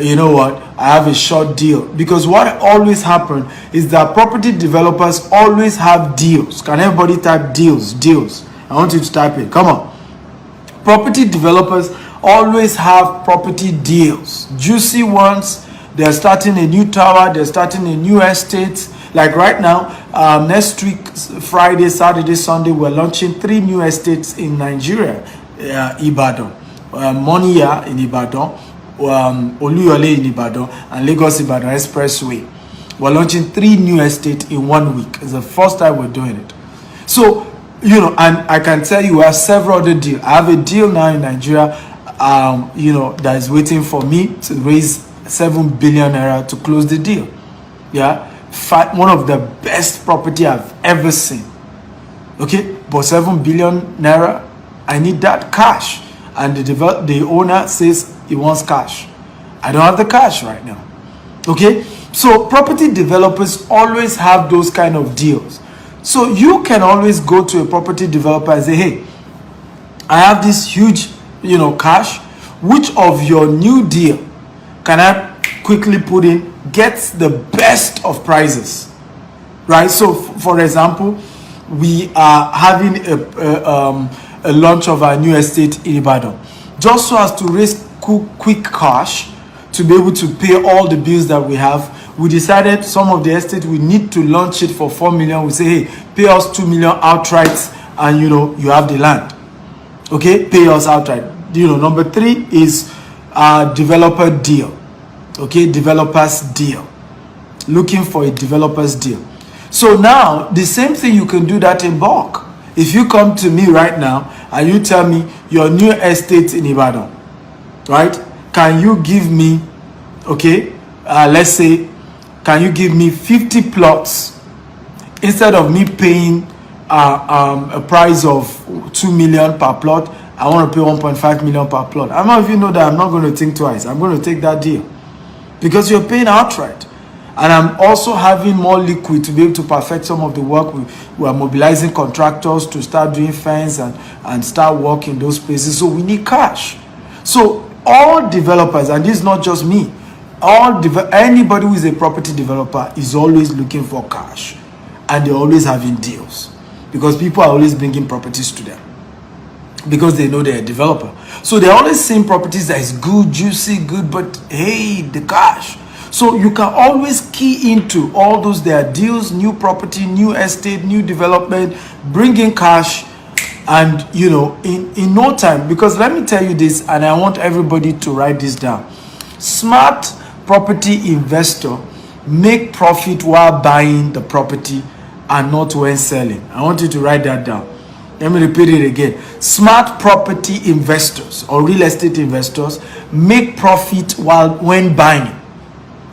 you know what, I have a short deal. Because what always happens is that property developers always have deals. Can everybody type deals? Deals. I want you to type it. Come on. Property developers always have property deals. Juicy ones. They're starting a new tower. They're starting a new estate. Like right now, next week, Friday, Saturday, Sunday, we're launching 3 new estates in Nigeria. Ibadan. Moniya in Ibadan. Oluyole in Ibadan. And Lagos Ibadan Expressway. We're launching 3 new estates in 1 week. It's the first time we're doing it. So, and I can tell you I have several other deals. I have a deal now in Nigeria, that is waiting for me to raise 7 billion naira to close the deal. Yeah, one of the best property I've ever seen. Okay, but 7 billion naira, I need that cash, and the owner says he wants cash. I don't have the cash right now. Okay, so property developers always have those kind of deals. So you can always go to a property developer and say, hey, I have this huge, cash. Which of your new deal can I quickly put in, gets the best of prices, right? So for example, we are having a launch of our new estate in Ibadan, just so as to raise quick cash to be able to pay all the bills that we have. We decided some of the estate we need to launch it for 4 million. We say, hey, pay us 2 million outright, and you have the land. Okay, pay us outright. Number 3 is developer deal. Okay, developers deal. Looking for a developer's deal. So now the same thing, you can do that in bulk. If you come to me right now and you tell me your new estate in Ibadan, right? Can you give me, okay, let's say, can you give me 50 plots instead of me paying a price of 2 million per plot? I want to pay 1.5 million per plot. I don't know if you know that I'm not going to think twice. I'm going to take that deal because you're paying outright. And I'm also having more liquid to be able to perfect some of the work. We are mobilizing contractors to start doing fence and start work in those places. So we need cash. So all developers, and this is not just me, anybody who is a property developer is always looking for cash. And they're always having deals because people are always bringing properties to them because they know they're a developer. So they're always seeing properties that is good, juicy, good, but hey, the cash. So you can always key into all those their deals, new property, new estate, new development, bring in cash, and in no time. Because let me tell you this, and I want everybody to write this down. Smart property investor make profit while buying the property and not when selling. I want you to write that down. Let me repeat it again. Smart property investors or real estate investors make profit when buying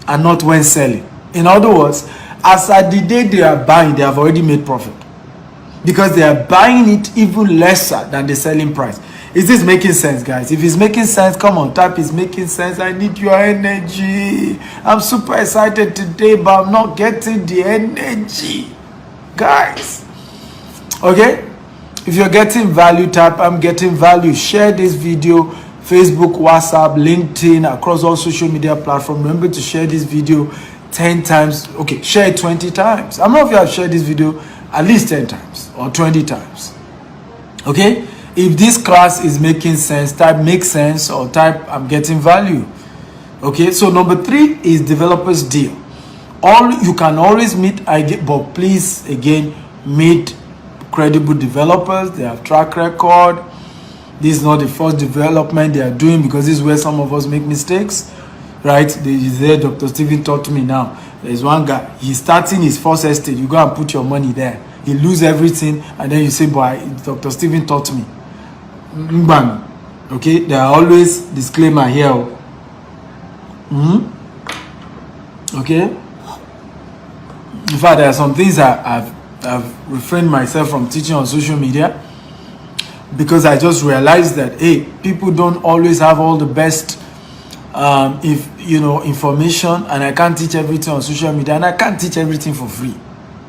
and not when selling. In other words, as at the day they are buying, they have already made profit because they are buying it even lesser than the selling price. Is this making sense, guys? If it's making sense, come on, type is making sense. I need your energy. I'm super excited today, but I'm not getting the energy, guys. Okay? If you're getting value, type I'm getting value. Share this video. Facebook, WhatsApp, LinkedIn, across all social media platforms. Remember to share this video 10 times. Okay, share it 20 times. I don't know if you have shared this video at least 10 times or 20 times. Okay? If this class is making sense, type make sense or type I'm getting value. Okay? So number 3 is developers deal. You can always meet, but please, again, meet credible developers. They have track record. This is not the first development they are doing because this is where some of us make mistakes, right? There, Dr. Steven taught me now. There's one guy, he's starting his first estate. You go and put your money there. He lose everything, and then you say, boy, Dr. Steven taught me. Bang. Okay, there are always disclaimer here. Okay? In fact, there are some things I've refrained myself from teaching on social media, because I just realized that, hey, people don't always have all the best information, and I can't teach everything on social media, and I can't teach everything for free.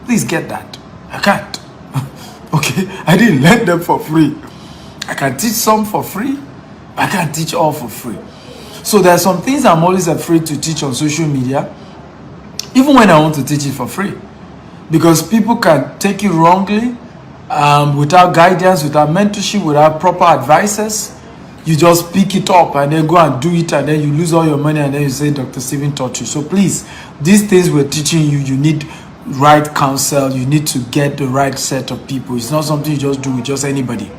Please get that. I can't. Okay? I didn't learn them for free. I can teach some for free. I can't teach all for free. So there are some things I'm always afraid to teach on social media, even when I want to teach it for free, because people can take it wrongly. Without guidance, without mentorship, without proper advices. You just pick it up and then go and do it, and then you lose all your money, and then you say Dr. Steven taught you. So please, these things we're teaching you, you need right counsel. You need to get the right set of people. It's not something you just do with just anybody,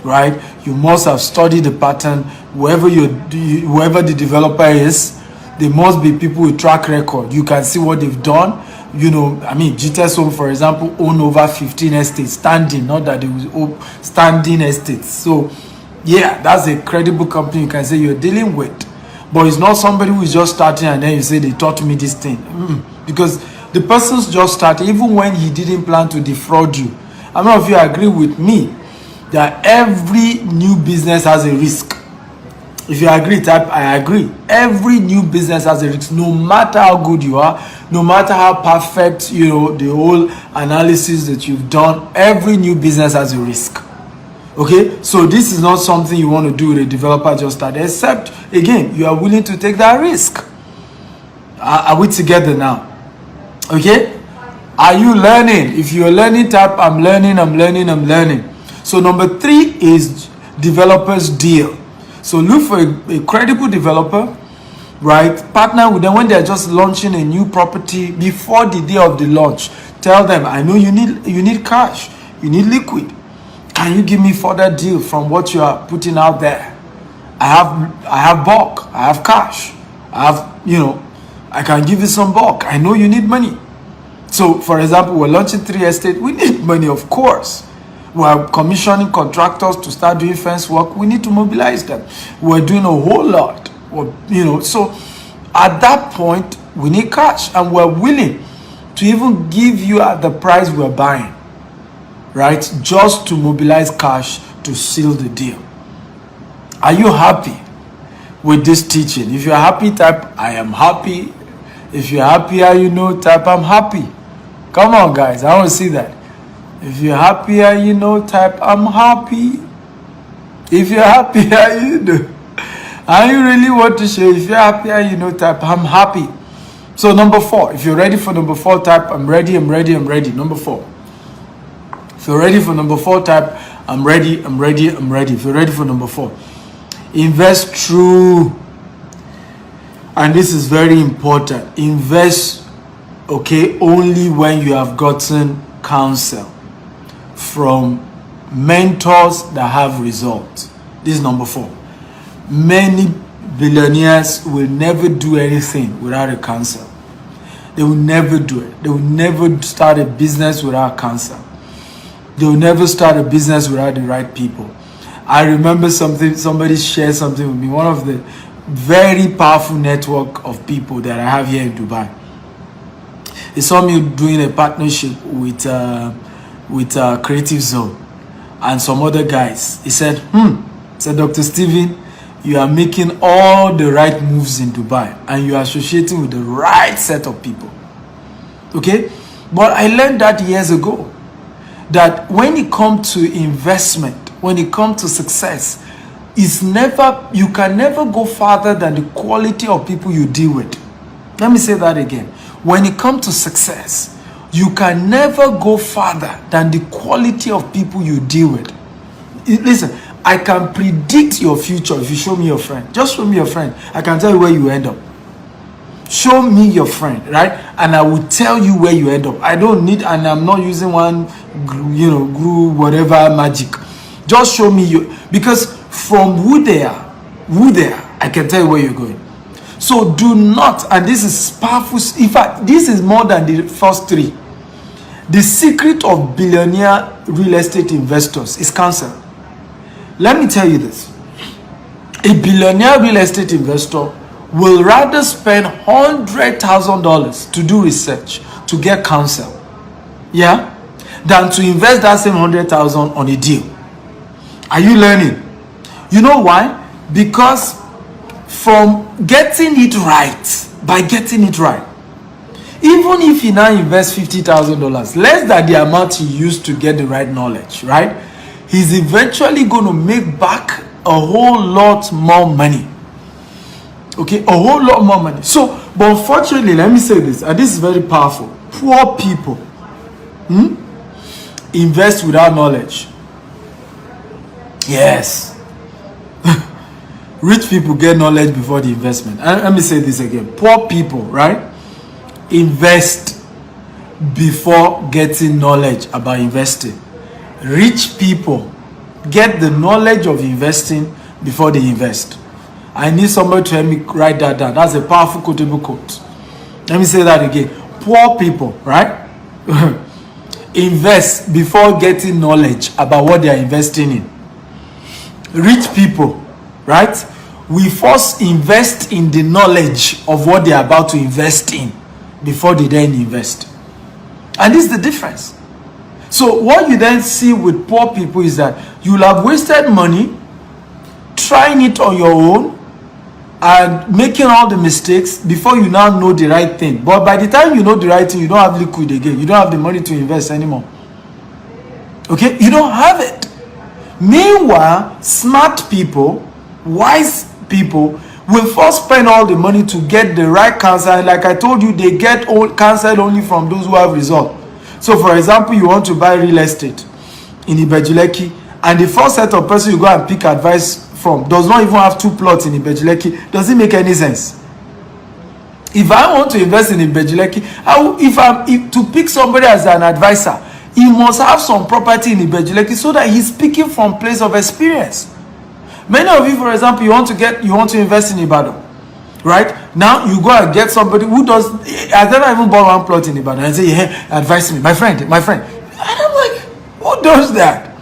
right? You must have studied the pattern. Whoever the developer is, there must be people with track record. You can see what they've done. GTS Home, for example, own over 15 estates, standing, not that they will standing estates. So, yeah, that's a credible company you can say you're dealing with. But it's not somebody who is just starting and then you say they taught me this thing. Because the person's just started, even when he didn't plan to defraud you. I don't know if you agree with me that every new business has a risk. If you agree, type I agree. Every new business has a risk, no matter how good you are, no matter how perfect, the whole analysis that you've done, every new business has a risk. Okay? So this is not something you want to do with a developer just started, except, again, you are willing to take that risk. Are we together now? Okay? Are you learning? If you're learning, type I'm learning. So number 3 is developers deal. So look for a credible developer, right? Partner with them when they're just launching a new property before the day of the launch. Tell them, I know you need cash, you need liquid. Can you give me further deal from what you are putting out there? I have bulk, I have cash, I can give you some bulk. I know you need money. So for example, we're launching 3 estates. We need money, of course. We're commissioning contractors to start doing fence work. We need to mobilize them. We're doing a whole lot. So at that point, we need cash, and we're willing to even give you at the price we're buying, right? Just to mobilize cash to seal the deal. Are you happy with this teaching? If you're happy, type I am happy. If you're happier, type I'm happy. Come on, guys, I want to see that. If you're happier, type I'm happy. If you're happier, I really want to share. If you're happier, type I'm happy. So number 4, if you're ready for number 4, type I'm ready, I'm ready, I'm ready. Number 4. If you're ready for number 4, type I'm ready, I'm ready, I'm ready. If you're ready for number 4, invest through, and this is very important, invest, only when you have gotten counsel from mentors that have results. This is number 4. Many billionaires will never do anything without a counsel. They will never do it. They will never start a business without counsel. They will never start a business without the right people. I remember somebody shared something with me, one of the very powerful network of people that I have here in Dubai. He saw me doing a partnership with Creative Zone and some other guys. He said, Dr. Steven, you are making all the right moves in Dubai and you are associating with the right set of people. Okay? But I learned that years ago, that when it comes to investment, when it comes to success, you can never go farther than the quality of people you deal with. Let me say that again. When it comes to success, you can never go farther than the quality of people you deal with. Listen, I can predict your future if you show me your friend. Just show me your friend. I can tell you where you end up. Show me your friend, right? And I will tell you where you end up. I don't need, and I'm not using one, glue, whatever magic. Just show me you, because from who they are, I can tell you where you're going. So do not, and this is powerful. In fact, this is more than the first 3. The secret of billionaire real estate investors is counsel. Let me tell you this. A billionaire real estate investor will rather spend $100,000 to do research, to get counsel, than to invest that same $100,000 on a deal. Are you learning? You know why? Because from getting it right, by getting it right, even if he now invests $50,000, less than the amount he used to get the right knowledge, right? He's eventually going to make back a whole lot more money. Okay, a whole lot more money. So, but unfortunately, let me say this, and this is very powerful. Poor people invest without knowledge. Yes. Rich people get knowledge before the investment. And let me say this again. Poor people, right, invest before getting knowledge about investing. Rich people get the knowledge of investing before they invest. I need somebody to help me write that down. That's a powerful quotable quote. Let me say that again. Poor people, right, invest before getting knowledge about what they are investing in. Rich people, right, we first invest in the knowledge of what they are about to invest in before they then invest. And this is the difference. So what you then see with poor people is that you'll have wasted money trying it on your own and making all the mistakes before you now know the right thing. But by the time you know the right thing, you don't have liquid again. You don't have the money to invest anymore. Okay? You don't have it. Meanwhile, smart people, wise people, will first spend all the money to get the right counsel. And like I told you, they get counsel only from those who have result. So for example, you want to buy real estate in Ibejuleki, and the first set of person you go and pick advice from does not even have 2 plots in Ibejuleki. Does it make any sense? If I want to invest in Ibejuleki, if to pick somebody as an advisor, he must have some property in Ibejuleki so that he's speaking from place of experience. Many of you, for example, you want to invest in Ibadan, right? Now you go and get somebody who has never even bought 1 plot in Ibadan and say, hey, advise me, my friend. And I'm like, who does that?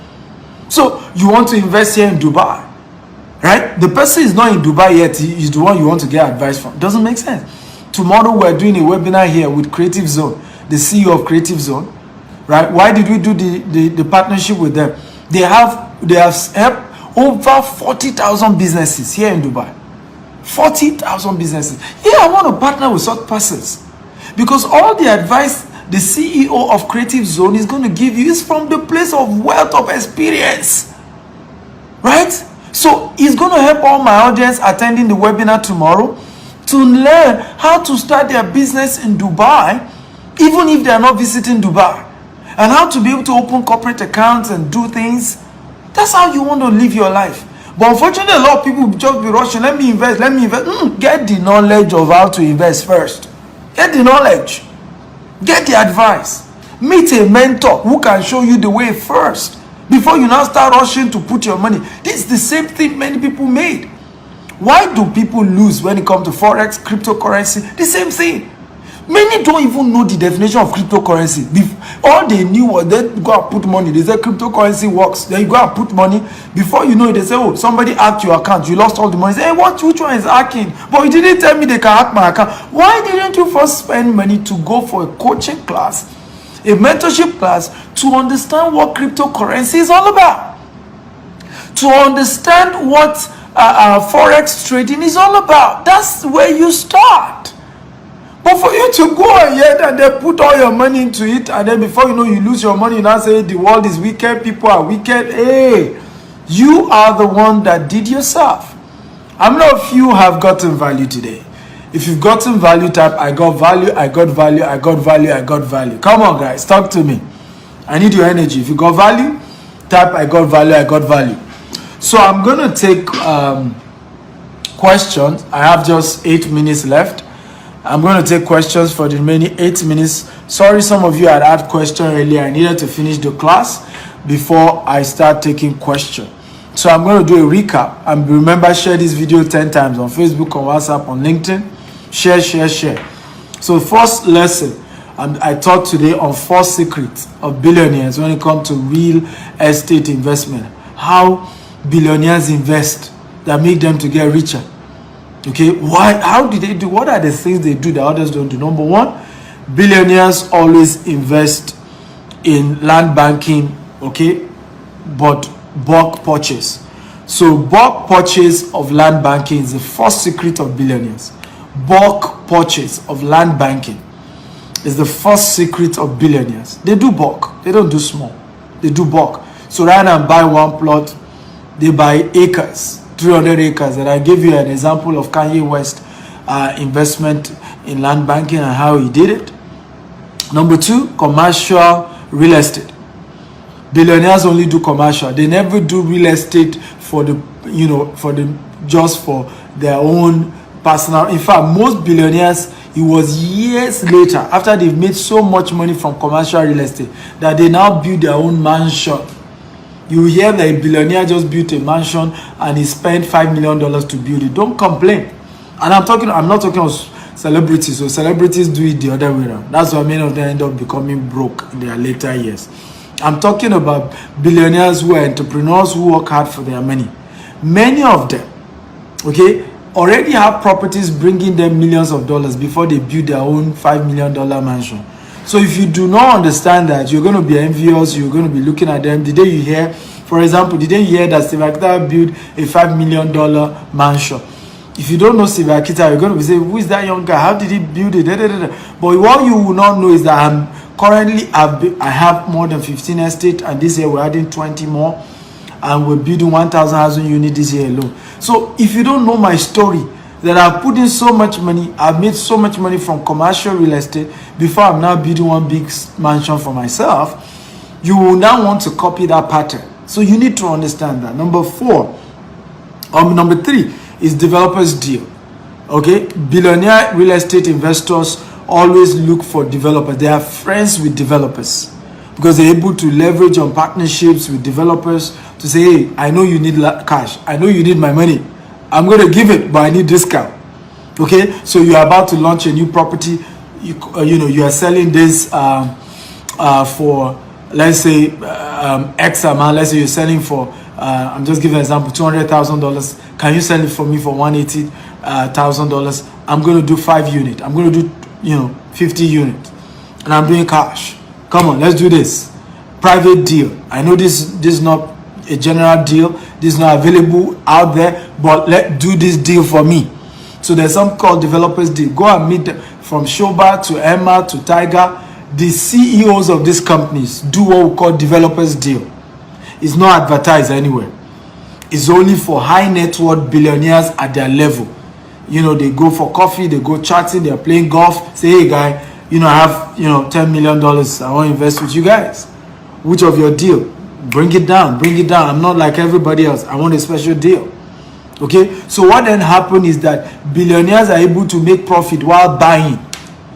So you want to invest here in Dubai, right? The person is not in Dubai yet. He's the one you want to get advice from. Doesn't make sense. Tomorrow we're doing a webinar here with Creative Zone, the CEO of Creative Zone, right? Why did we do the partnership with them? They have helped over 40,000 businesses here in Dubai. 40,000 businesses. Yeah, I want to partner with such persons because all the advice the CEO of Creative Zone is going to give you is from the place of wealth of experience, right? So it's going to help all my audience attending the webinar tomorrow to learn how to start their business in Dubai, even if they are not visiting Dubai, and how to be able to open corporate accounts and do things. That's how you want to live your life. But unfortunately, a lot of people just be rushing. Let me invest. Get the knowledge of how to invest first. Get the knowledge. Get the advice. Meet a mentor who can show you the way first before you now start rushing to put your money. This is the same thing many people made. Why do people lose when it comes to forex, cryptocurrency? The same thing. Many don't even know the definition of cryptocurrency. All they knew was they go and put money. They say cryptocurrency works. Then you go and put money. Before you know it, they say, oh, somebody hacked your account. You lost all the money. Say, hey, which one is hacking? But you didn't tell me they can hack my account. Why didn't you first spend money to go for a coaching class, a mentorship class, to understand what cryptocurrency is all about? To understand what forex trading is all about. That's where you start. But for you to go ahead and then put all your money into it, and then before you know you lose your money, you now say the world is wicked, people are wicked. Hey, you are the one that did yourself. How many of you have gotten value today? If you've gotten value, type I got value, I got value, I got value, I got value. Come on, guys, talk to me. I need your energy. If you got value, type I got value, I got value. So I'm going to take questions. I have just 8 minutes left. I'm going to take questions for the remaining 8 minutes. Sorry, some of you had asked questions earlier. I needed to finish the class before I start taking questions. So I'm going to do a recap. And remember, share this video 10 times on Facebook, on WhatsApp, on LinkedIn. Share. So first lesson, I taught today on 4 secrets of billionaires when it comes to real estate investment. How billionaires invest that make them to get richer. Okay, why? How do they do? What are the things they do that others don't do? Number one, billionaires always invest in land banking, okay, but bulk purchase. So bulk purchase of land banking is the first secret of billionaires. Bulk purchase of land banking is the first secret of billionaires. They do bulk. They don't do small. They do bulk. So rather than buy one plot, they buy acres. 300 acres, and I gave you an example of Kanye West investment in land banking and how he did it. Number 2, commercial real estate. Billionaires only do commercial. They never do real estate for the, just for their own personal. In fact, most billionaires, it was years later after they've made so much money from commercial real estate that they now build their own mansion. You hear that a billionaire just built a mansion and he spent $5 million to build it. Don't complain. And I'm not talking of celebrities. So celebrities do it the other way around. That's why many of them end up becoming broke in their later years. I'm talking about billionaires who are entrepreneurs who work hard for their money. Many of them, okay, already have properties bringing them millions of dollars before they build their own $5 million mansion. So if you do not understand that, you're going to be envious, you're going to be looking at them. The day you hear, for example, the day you hear that Steve Akita built a $5 million mansion, if you don't know Steve Akita, you're going to be saying, who is that young guy? How did he build it? But what you will not know is that I have more than 15 estates, and this year we're adding 20 more, and we're building 1,000 housing units this year alone. So if you don't know my story, that I've put in so much money, I've made so much money from commercial real estate before I'm now building one big mansion for myself, you will now want to copy that pattern. So you need to understand that. Number 3 is developers deal. Okay, billionaire real estate investors always look for developers. They are friends with developers because they're able to leverage on partnerships with developers to say, hey, I know you need cash. I know you need my money. I'm going to give it, but I need discount. Okay, so you're about to launch a new property. You are selling this for let's say X amount, let's say you're selling for, I'm just giving an example, $200,000. Can you sell it for me for $180,000? I'm going to do 5 units. I'm going to do, 50 units. And I'm doing cash. Come on, let's do this. Private deal. I know this is not a general deal. This is not available out there, but let's do this deal for me. So there's something called developers deal. Go and meet them. From Shoba to Emma to Tiger, the CEOs of these companies do what we call developers deal. It's not advertised anywhere. It's only for high net worth billionaires at their level. They go for coffee, they go chatting, they're playing golf. Say, hey guy, I have $10 million. I want to invest with you guys. Which of your deal? Bring it down. I'm not like everybody else. I want a special deal. Okay, so what then happened is that billionaires are able to make profit while buying.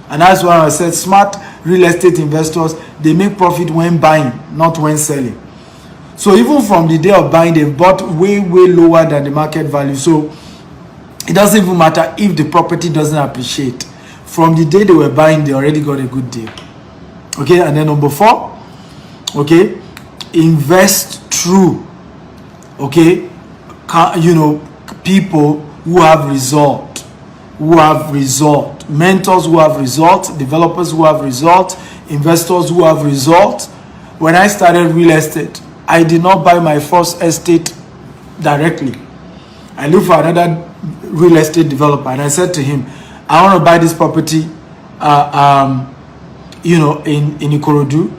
And that's why I said smart real estate investors, they make profit when buying, not when selling. So even from the day of buying, they've bought way lower than the market value. So it doesn't even matter if the property doesn't appreciate. From the day they were buying, they already got a good deal. Okay, and then number 4, okay, invest through, okay, people who have result, mentors who have result, developers who have result, investors who have result. When I started real estate, I did not buy my first estate directly. I looked for another real estate developer and I said to him, I want to buy this property in Ikorodu,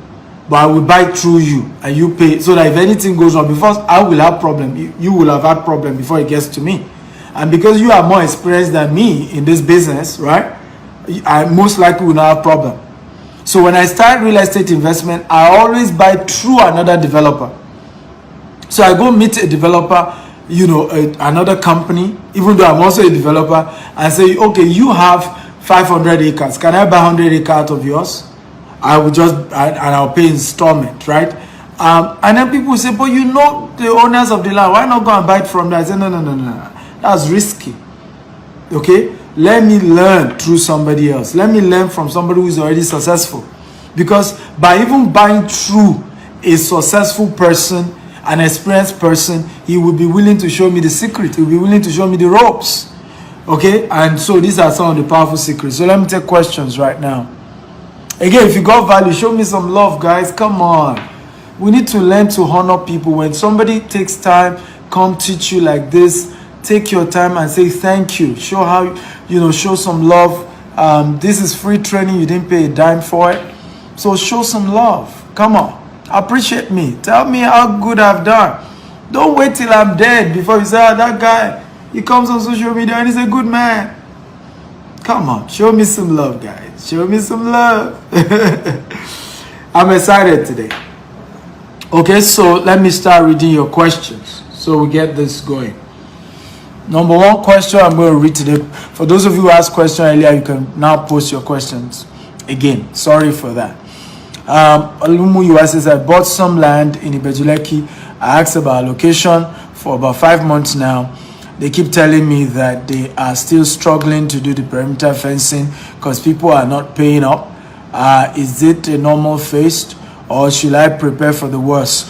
but I will buy through you and you pay, so that if anything goes wrong, because I will have problem, you will have had problem before it gets to me. And because you are more experienced than me in this business, right, I most likely will not have problem. So when I start real estate investment, I always buy through another developer. So I go meet a developer, another company, even though I'm also a developer, and say, okay, you have 500 acres. Can I buy 100 acres out of yours? I will just, and I'll pay installment, right? And then people say, but the owners of the land, why not go and buy it from them? I say, no. That's risky. Okay? Let me learn through somebody else. Let me learn from somebody who is already successful. Because by even buying through a successful person, an experienced person, he will be willing to show me the secret. He will be willing to show me the ropes. Okay? And so these are some of the powerful secrets. So let me take questions right now. Again, if you got value, show me some love, guys. Come on. We need to learn to honor people. When somebody takes time, come teach you like this, take your time and say thank you. Show how, show some love. This is free training. You didn't pay a dime for it. So show some love. Come on. Appreciate me. Tell me how good I've done. Don't wait till I'm dead before you say, that guy, he comes on social media and he's a good man. Come on. Show me some love, guys. Show me some love. I'm excited today. Okay, so let me start reading your questions so we get this going. Number 1 question I'm going to read today. For those of you who asked questions earlier, you can now post your questions again. Sorry for that. Olumu US says, I bought some land in Ibejuleki. I asked about location for about 5 months now. They keep telling me that they are still struggling to do the perimeter fencing because people are not paying up. Is it a normal phase or should I prepare for the worst?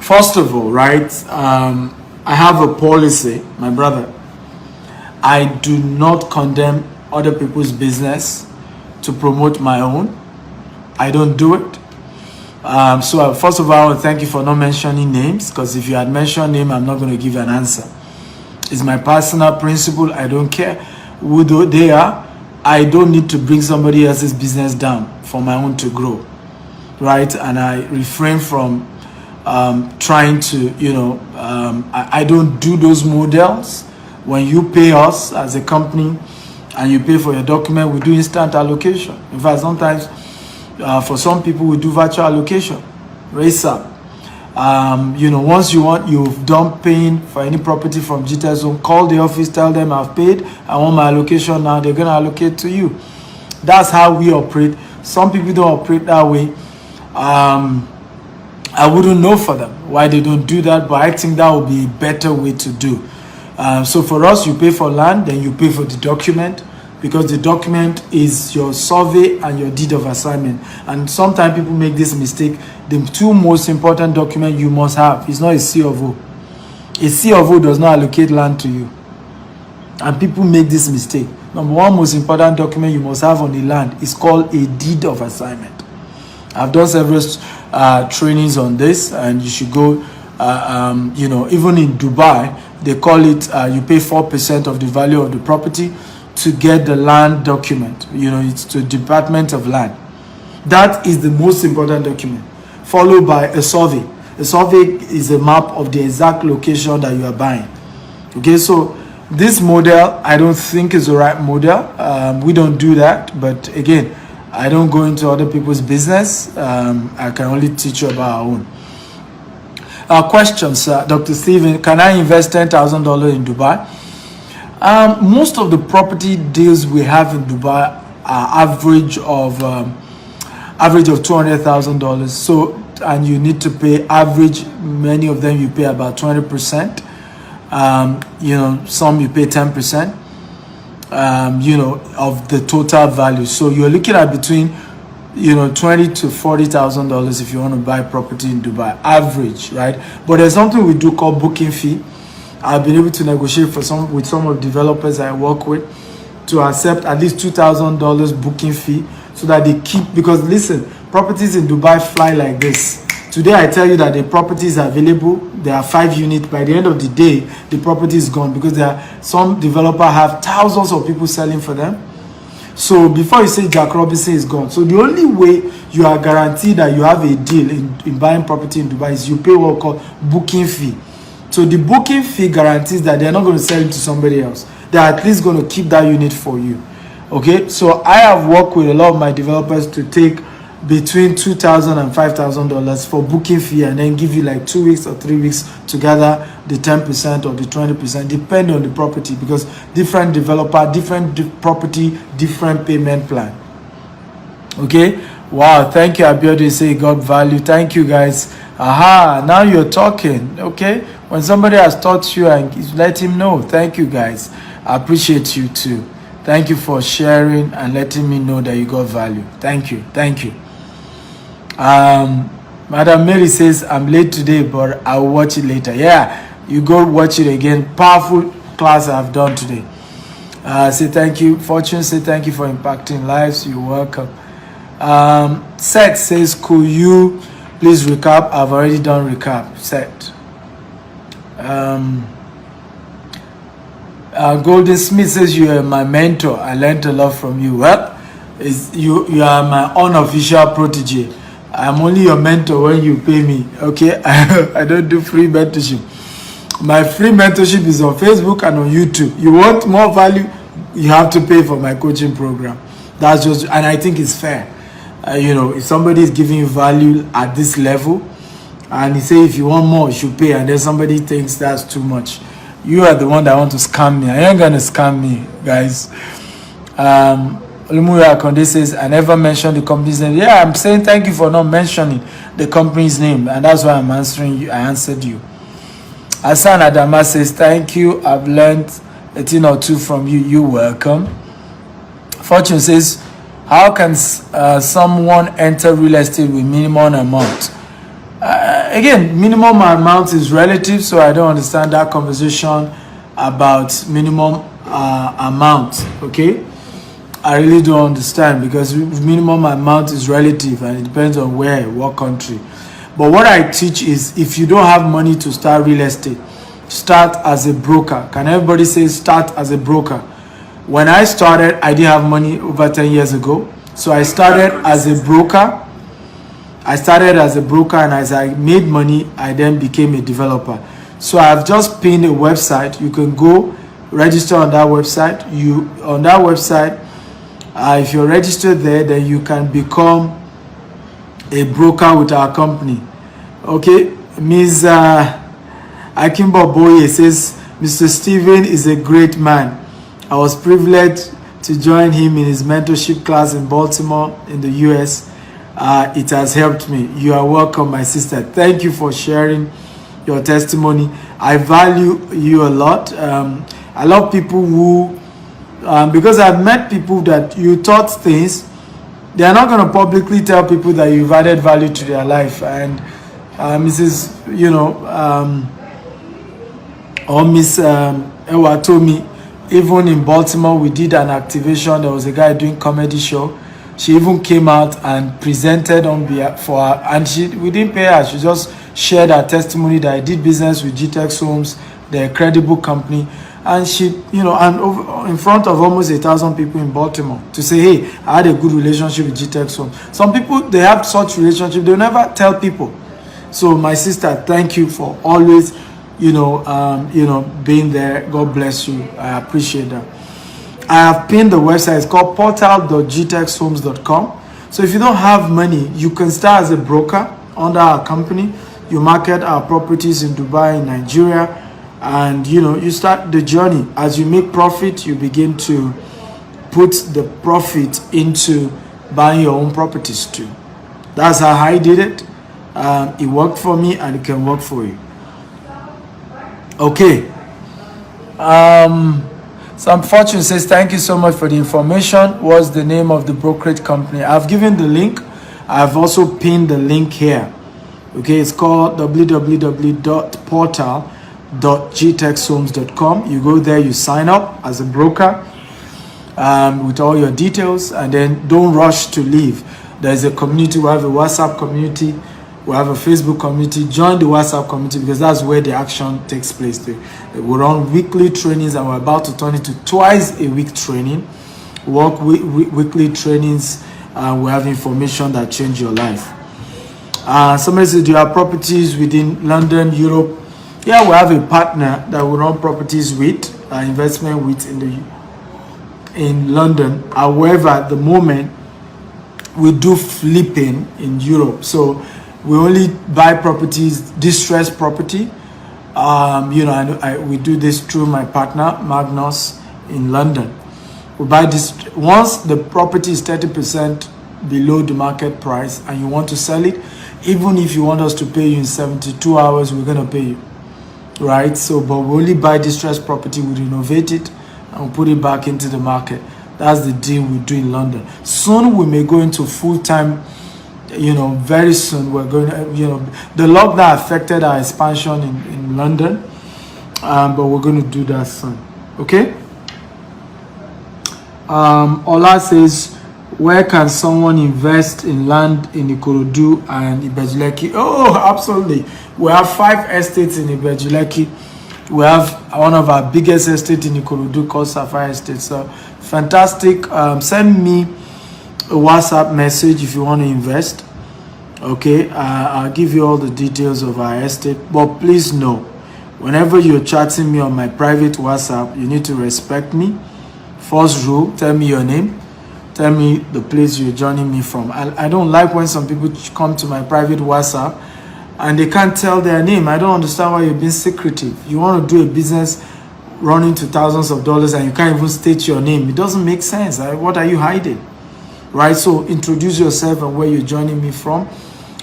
First of all, right, I have a policy, my brother. I do not condemn other people's business to promote my own. I don't do it. So first of all, I want to thank you for not mentioning names, because if you had mentioned name, I'm not going to give you an answer. It's my personal principle. I don't care who they are. I don't need to bring somebody else's business down for my own to grow, right? And I refrain from trying to, I don't do those models. When you pay us as a company and you pay for your document, we do instant allocation. In fact, sometimes for some people, we do virtual allocation, raise up. Once you've done paying for any property from GTS Zone, call the office, tell them I've paid, I want my allocation now, they're going to allocate to you. That's how we operate. Some people don't operate that way. I wouldn't know for them why they don't do that, but I think that would be a better way to do. So for us, you pay for land, then you pay for the document, because the document is your survey and your deed of assignment. And sometimes people make this mistake. The two most important documents you must have is not a C of O. A C of O does not allocate land to you. And people make this mistake. Number one most important document you must have on the land is called a deed of assignment. I've done several trainings on this, and you should go, even in Dubai, they call it, you pay 4% of the value of the property to get the land document. It's the Department of Land. That is the most important document, followed by a survey. A survey is a map of the exact location that you are buying. Okay, so this model, I don't think is the right model. We don't do that, but again, I don't go into other people's business. I can only teach you about our own. Questions, Dr. Steven, can I invest $10,000 in Dubai? Most of the property deals we have in Dubai are average of $200,000. So, and you need to pay average. Many of them you pay about 20%. Some you pay 10%. Of the total value. So you're looking at between, $20,000 to $40,000 if you want to buy property in Dubai, average, right? But there's something we do called booking fee. I've been able to negotiate with some of the developers I work with to accept at least $2,000 booking fee so that they keep, because listen, properties in Dubai fly like this. Today I tell you that the property is available. There are 5 units. By the end of the day, the property is gone because some developer have thousands of people selling for them. So before you say Jack Robinson is gone. So the only way you are guaranteed that you have a deal in buying property in Dubai is you pay what we call booking fee. So the booking fee guarantees that they're not going to sell it to somebody else. They're at least going to keep that unit for you. Okay, so I have worked with a lot of my developers to take between $2,000 and $5,000 for booking fee, and then give you like 2 weeks or 3 weeks to gather the 10% or the 20%, depending on the property, because different developer, different property, different payment plan. Okay, wow, thank you. Abiodun say God value. Thank you guys. Aha, now you're talking. Okay, when somebody has taught you, and let him know. Thank you guys. I appreciate you too. Thank you for sharing and letting me know that you got value. Thank you. Madam Mary says, I'm late today, but I'll watch it later. Yeah, you go watch it again. Powerful class I've done today. Say thank you. Fortune, say thank you for impacting lives. You're welcome. Seth says, could you please recap? I've already done recap. Seth. Golden Smith says, you are my mentor. I learned a lot from you. Well, you are my unofficial protege. I'm only your mentor when you pay me. Okay, I don't do free mentorship. My free mentorship is on Facebook and on YouTube. You want more value, you have to pay for my coaching program. That's just, and I think it's fair. If somebody is giving you value at this level, and he say if you want more, you should pay, and then somebody thinks that's too much, you are the one that want to scam me. I ain't gonna scam me, guys. Olumuya Akonde says, I never mentioned the company's name. Yeah, I'm saying thank you for not mentioning the company's name, and that's why I'm answering you. I answered you. Hassan Adama says, thank you. I've learned a thing or two from you. You're welcome. Fortune says, how can someone enter real estate with minimum amount? Again, minimum amount is relative, so I don't understand that conversation about minimum amount. Okay, I really don't understand, because minimum amount is relative and it depends on where, what country. But what I teach is, if you don't have money to start real estate, start as a broker. Can everybody say start as a broker? When I started, I didn't have money over 10 years ago. So I started as a broker. And as I made money, I then became a developer. So I've just pinned a website. You can go register on that website. If you're registered there, then you can become a broker with our company. Okay, Ms. Akimbo Boye says, Mr. Steven is a great man. I was privileged to join him in his mentorship class in Baltimore in the US. It has helped me. You are welcome, my sister. Thank you for sharing your testimony. I value you a lot. I love people who because I've met people that you taught things, they are not going to publicly tell people that you've added value to their life. And Mrs. Or Miss Ewa told me, even in Baltimore, we did an activation. There was a guy doing comedy show. She even came out and presented on behalf for her, and we didn't pay her. She just shared her testimony that I did business with GTEX Homes, the credible company, and she, and in front of almost 1,000 people in Baltimore to say, hey, I had a good relationship with GTEX Homes. Some people, they have such relationship, they'll never tell people. So my sister, thank you for always, being there. God bless you. I appreciate that. I have pinned the website. It's called portal.gtexhomes.com. So if you don't have money, you can start as a broker under our company. You market our properties in Dubai, in Nigeria, and you start the journey. As you make profit, you begin to put the profit into buying your own properties too. That's how I did it. It worked for me, and it can work for you. Okay. Some Fortune says, thank you so much for the information. What's the name of the brokerage company? I've given the link. I've also pinned the link here. Okay, it's called www.portal.gtexhomes.com. You go there, you sign up as a broker with all your details, and then don't rush to leave. There's a community. We have a WhatsApp community. We have a Facebook community. Join the WhatsApp community, because that's where the action takes place. We run weekly trainings, and we're about to turn it to twice a week training. Weekly trainings. We have information that change your life. Somebody said, do you have properties within London, Europe? Yeah, we have a partner that we run properties with, investment with in London. However, at the moment, we do flipping in Europe. So we only buy properties, distressed property. We do this through my partner, Magnus, in London. We buy this once the property is 30% below the market price and you want to sell it. Even if you want us to pay you in 72 hours, we're going to pay you. Right? So, but we only buy distressed property, we renovate it, and put it back into the market. That's the deal we do in London. Soon we may go into full-time, very soon we're going to, the lockdown affected our expansion in London, but we're going to do that soon. Okay? Ola says, where can someone invest in land in Ikorodu and Ibejuleki? Oh, absolutely. We have 5 estates in Ibejuleki. We have one of our biggest estates in Ikorodu called Sapphire Estate. So fantastic. Send me a WhatsApp message if you want to invest. Okay, I'll give you all the details of our estate. But please know, whenever you're chatting me on my private WhatsApp, you need to respect me. First rule, tell me your name. Tell me the place you're joining me from. I don't like when some people come to my private WhatsApp and they can't tell their name. I don't understand why you're being secretive. You want to do a business running to thousands of dollars and you can't even state your name. It doesn't make sense. What are you hiding? Right? So introduce yourself and where you're joining me from,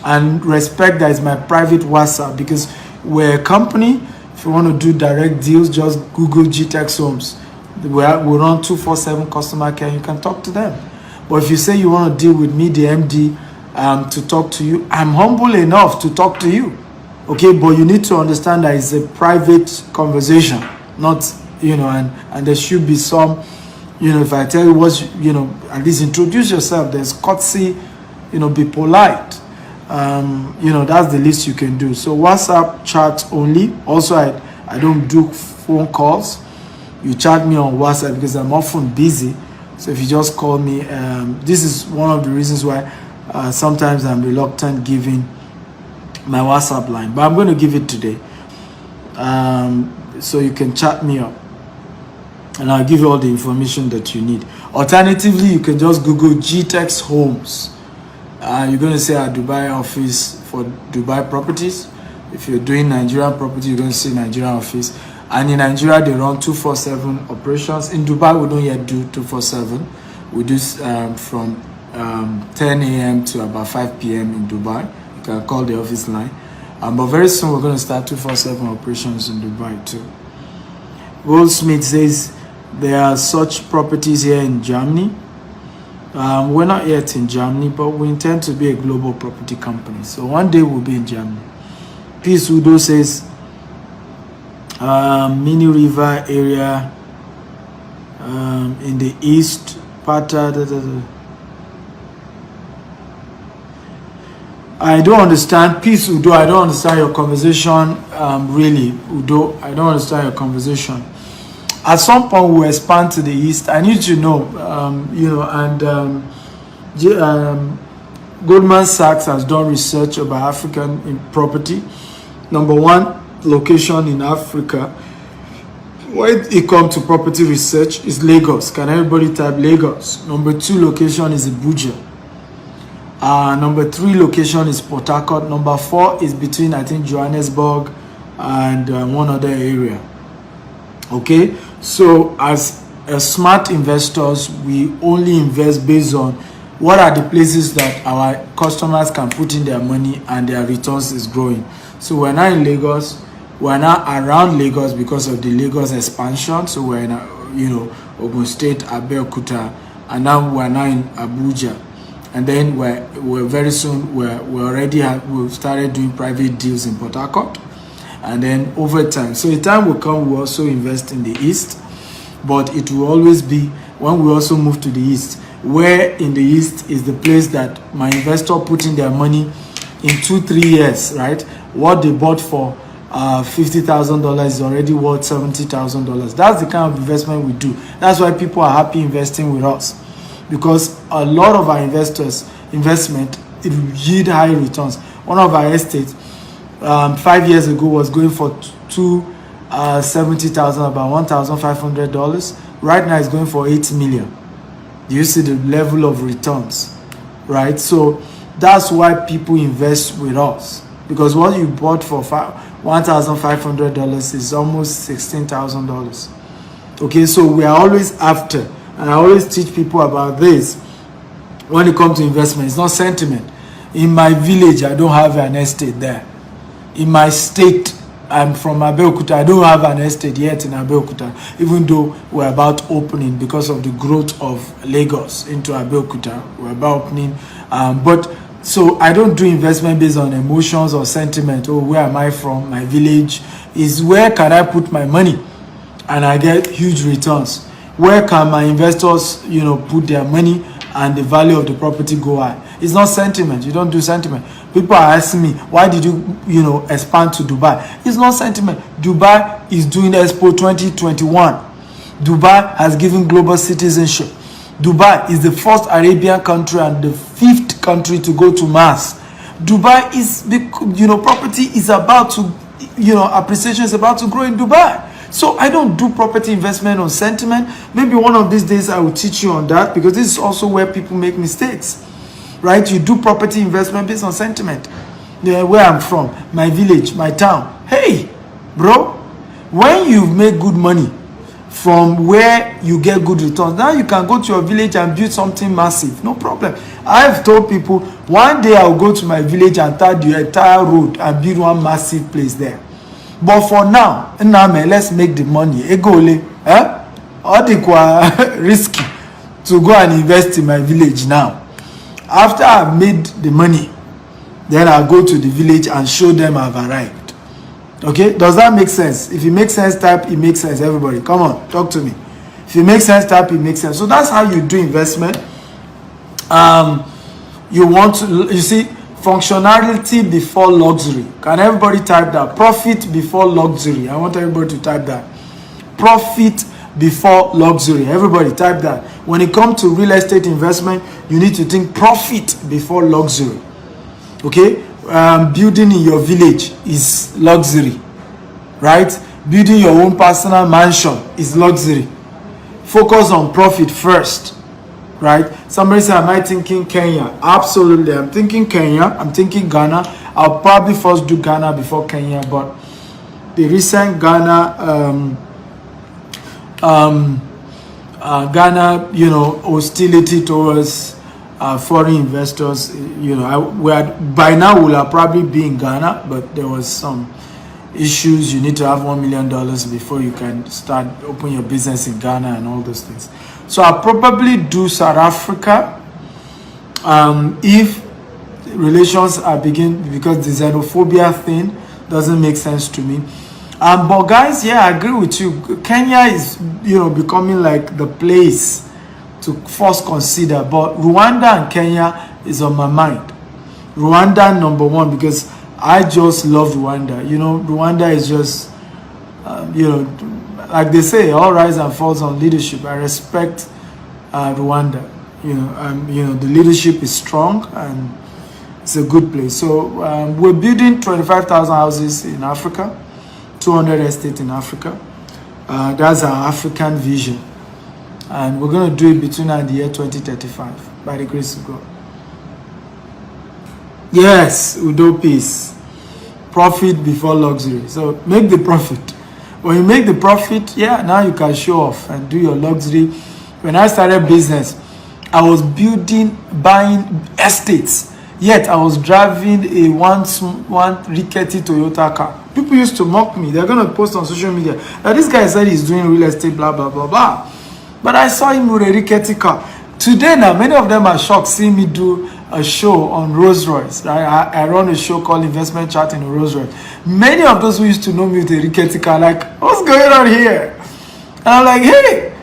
and respect that it's my private WhatsApp, because we're a company. If you want to do direct deals, just Google GTEX Homes. We run 24/7 customer care. You can talk to them. But if you say you want to deal with me, the MD, to talk to you, I'm humble enough to talk to you. Okay, but you need to understand that it's a private conversation, not, and there should be some, if I tell you what, at least introduce yourself. There's courtesy, be polite. That's the least you can do. So WhatsApp chat only. Also, I don't do phone calls. You chat me on WhatsApp because I'm often busy. So if you just call me, this is one of the reasons why sometimes I'm reluctant giving my WhatsApp line, but I'm going to give it today. So you can chat me up and I'll give you all the information that you need. Alternatively, you can just Google GTEX Homes. You're going to say our Dubai office for Dubai properties. If you're doing Nigerian property, you're going to say Nigerian office. And in Nigeria, they run 24/7 operations. In Dubai, we don't yet do 24/7. We do from 10 a.m. to about 5 p.m. in Dubai. You can call the office line. But very soon, we're going to start 24/7 operations in Dubai too. Goldsmith says, There are such properties here in Germany. We're not yet in Germany, but we intend to be a global property company. So one day we'll be in Germany. Peace Udo says, Mini River area in the east, Pata. I don't understand. Peace, Udo. I don't understand your conversation. Really, Udo. I don't understand your conversation. At some point, we'll expand to the east. I need to know, Goldman Sachs has done research about African property. Number one location in Africa, when it comes to property research, is Lagos. Can everybody type Lagos? Number two location is Abuja. Number three location is Port Harcourt. Number four is between, I think, Johannesburg and one other area. Okay, so as smart investors, we only invest based on what are the places that our customers can put in their money and their returns is growing. So we're now in Lagos. We're now around Lagos because of the Lagos expansion. So we're in, Ogun State, Abeokuta, and now we're now in Abuja. And then we're very soon we've started doing private deals in Port Harcourt. And then over time, so the time will come, we also invest in the east, but it will always be when we also move to the east, where in the east is the place that my investor put in their money in 2-3 years, right? What they bought for $50,000 is already worth $70,000. That's the kind of investment we do. That's why people are happy investing with us, because a lot of our investment, it will yield high returns. One of our estates 5 years ago was going for $70,000, about $1,500. Right now it's going for $8 million. Do you see the level of returns, right? So that's why people invest with us, because what you bought for $1,500 is almost $16,000. Okay, so we are always after, and I always teach people about this when it comes to investment. It's not sentiment. In my village, I don't have an estate there. In my state, I'm from Abeokuta. I don't have an estate yet in Abeokuta, even though we're about opening because of the growth of Lagos into Abeokuta. We're about opening. But so I don't do investment based on emotions or sentiment. Oh, where am I from? My village is where can I put my money and I get huge returns? Where can my investors, put their money and the value of the property go high? It's not sentiment. You don't do sentiment. People are asking me, why did you, expand to Dubai? It's not sentiment. Dubai is doing Expo 2021. Dubai has given global citizenship. Dubai is the first Arabian country and the 5th country to go to Mars. Dubai is, property is about to, appreciation is about to grow in Dubai. So I don't do property investment on sentiment. Maybe one of these days I will teach you on that, because this is also where people make mistakes, right? You do property investment based on sentiment. Where I'm from, my village, my town. Hey, bro, when you make good money from where you get good returns, now you can go to your village and build something massive. No problem. I've told people, one day I'll go to my village and start the entire road and build one massive place there. But for now, let's make the money. All the risky to go and invest in my village now. After I've made the money, then I'll go to the village and show them I've arrived. Okay? Does that make sense? If it makes sense, type it makes sense. Everybody, come on, talk to me. If it makes sense, type it makes sense. So that's how you do investment. You see, functionality before luxury. Can everybody type that? Profit before luxury. I want everybody to type that. Profit before luxury. Everybody type that. When it comes to real estate investment, you need to think profit before luxury. Okay? Building in your village is luxury, right? Building your own personal mansion is luxury. Focus on profit first, right? Somebody say, am I thinking Kenya? Absolutely, I'm thinking Kenya. I'm thinking Ghana. I'll probably first do Ghana before Kenya, but the recent Ghana, hostility towards foreign investors, by now we'll probably be in Ghana, but there was some issues. You need to have $1 million before you can start open your business in Ghana and all those things. So I'll probably do South Africa if relations are because the xenophobia thing doesn't make sense to me. But guys, yeah, I agree with you. Kenya is, becoming like the place to first consider. But Rwanda and Kenya is on my mind. Rwanda number one, because I just love Rwanda. Rwanda is just, like they say, all rise and falls on leadership. I respect Rwanda. The leadership is strong and it's a good place. So we're building 25,000 houses in Africa, 200 estates in Africa. That's our African vision. And we're going to do it between now and the year 2035, by the grace of God. Yes, Udo peace. Profit before luxury. So make the profit. When you make the profit, yeah, now you can show off and do your luxury. When I started business, I was buying estates. Yet I was driving a one rickety Toyota car. People used to mock me. They're going to post on social media that this guy said he's doing real estate, blah, blah, blah, blah. But I saw him with a rickety car. Today now, many of them are shocked seeing me do a show on Rolls Royce. Right? I run a show called Investment Chat in a Rolls Royce. Many of those who used to know me with a rickety car, like, what's going on here? And I'm like, hey,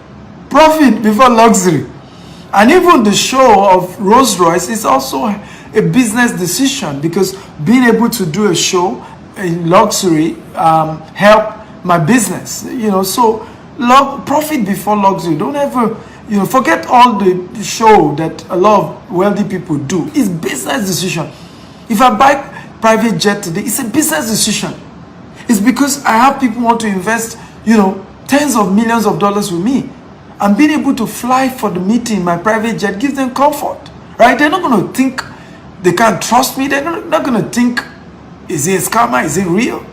profit before luxury. And even the show of Rolls Royce is also a business decision, because being able to do a show in luxury help my business. So profit before luxury. Don't ever, forget all the show that a lot of wealthy people do. It's business decision. If I buy private jet today, it's a business decision. It's because I have people want to invest, tens of millions of dollars with me. And being able to fly for the meeting, my private jet, gives them comfort, right? They're not going to think they can't trust me. They're not going to think, is it a scammer? Is it real?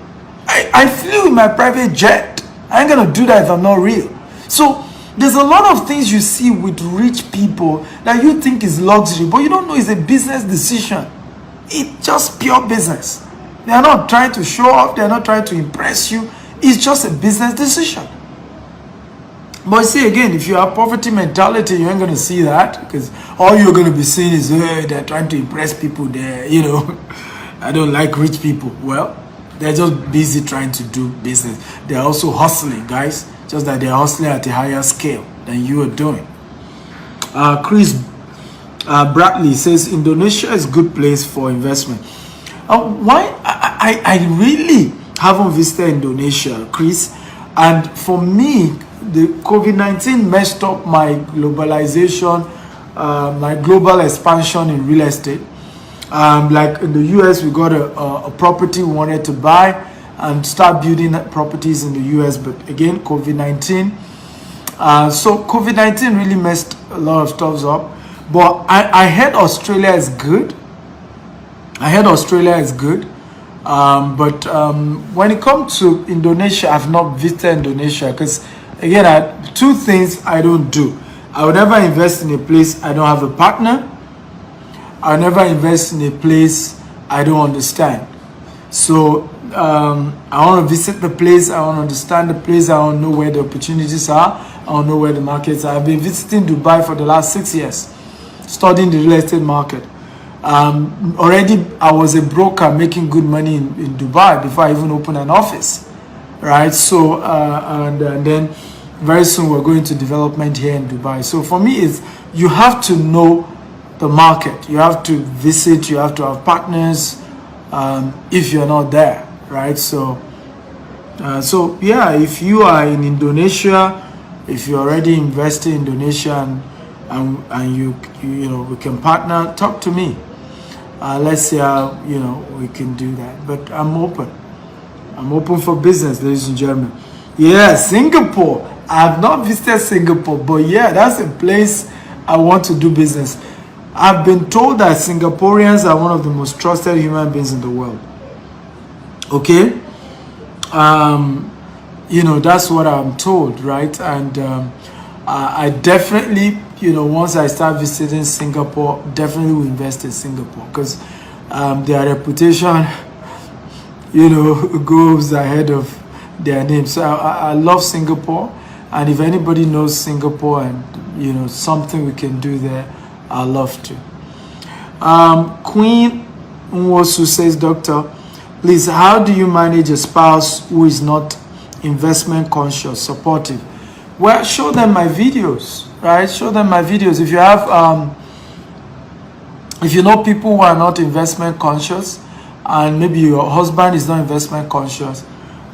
I flew in my private jet. I ain't going to do that if I'm not real. So there's a lot of things you see with rich people that you think is luxury, but you don't know it's a business decision. It's just pure business. They're not trying to show off. They're not trying to impress you. It's just a business decision. But see, again, if you have poverty mentality, you ain't going to see that, because all you're going to be seeing is, they're trying to impress people there, I don't like rich people. Well, they're just busy trying to do business. They're also hustling, guys, just that they're hustling at a higher scale than you are doing. Chris Bradley says, Indonesia is a good place for investment. Why? I really haven't visited Indonesia, Chris. And for me, the COVID-19 messed up my globalization, my global expansion in real estate. Like in the US, we got a property we wanted to buy and start building properties in the US. But again, COVID-19. So COVID-19 really messed a lot of stuff up. But I heard Australia is good. But when it comes to Indonesia, I've not visited Indonesia, because again, two things I don't do. I would never invest in a place I don't have a partner. I'll never invest in a place I don't understand. So I want to visit the place. I want to understand the place. I want to know where the opportunities are. I want to know where the markets are. I've been visiting Dubai for the last 6 years, studying the real estate market. Already I was a broker making good money in Dubai before I even opened an office, right? So and then very soon we're going to development here in Dubai. So for me, it's, you have to know the market. You have to visit. You have to have partners if you're not there, right? So so yeah, if you are in Indonesia, if you already invested in Indonesia and you know, we can partner, talk to me. Let's see how, you know, we can do that. But I'm open for business, ladies and gentlemen. Yeah, Singapore. I have not visited Singapore, but yeah, that's a place I want to do business. I've been told that Singaporeans are one of the most trusted human beings in the world. Okay? You know, that's what I'm told, right? And I definitely, you know, once I start visiting Singapore, definitely will invest in Singapore, because their reputation, goes ahead of their name. So I love Singapore, and if anybody knows Singapore and something we can do there, I love to. Queen Nwosu says, Doctor, please, how do you manage a spouse who is not investment conscious, supportive? Well, show them my videos, right? Show them my videos. If you have, if you know people who are not investment conscious, and maybe your husband is not investment conscious,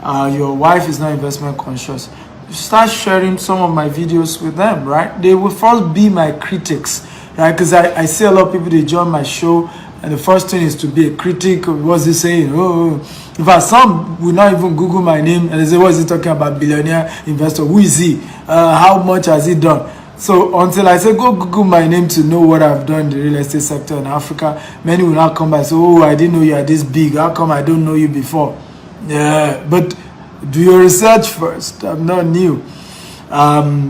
your wife is not investment conscious, start sharing some of my videos with them, right? They will first be my critics, right? Because I see a lot of people, they join my show, and the first thing is to be a critic. What's he saying? Oh, in fact, some will not even Google my name, and they say, what is he talking about? Billionaire investor. Who is he? How much has he done? So until I say, go Google my name to know what I've done in the real estate sector in Africa, many will not come back and say, oh, I didn't know you are this big. How come I don't know you before? Yeah, but do your research first. I'm not new.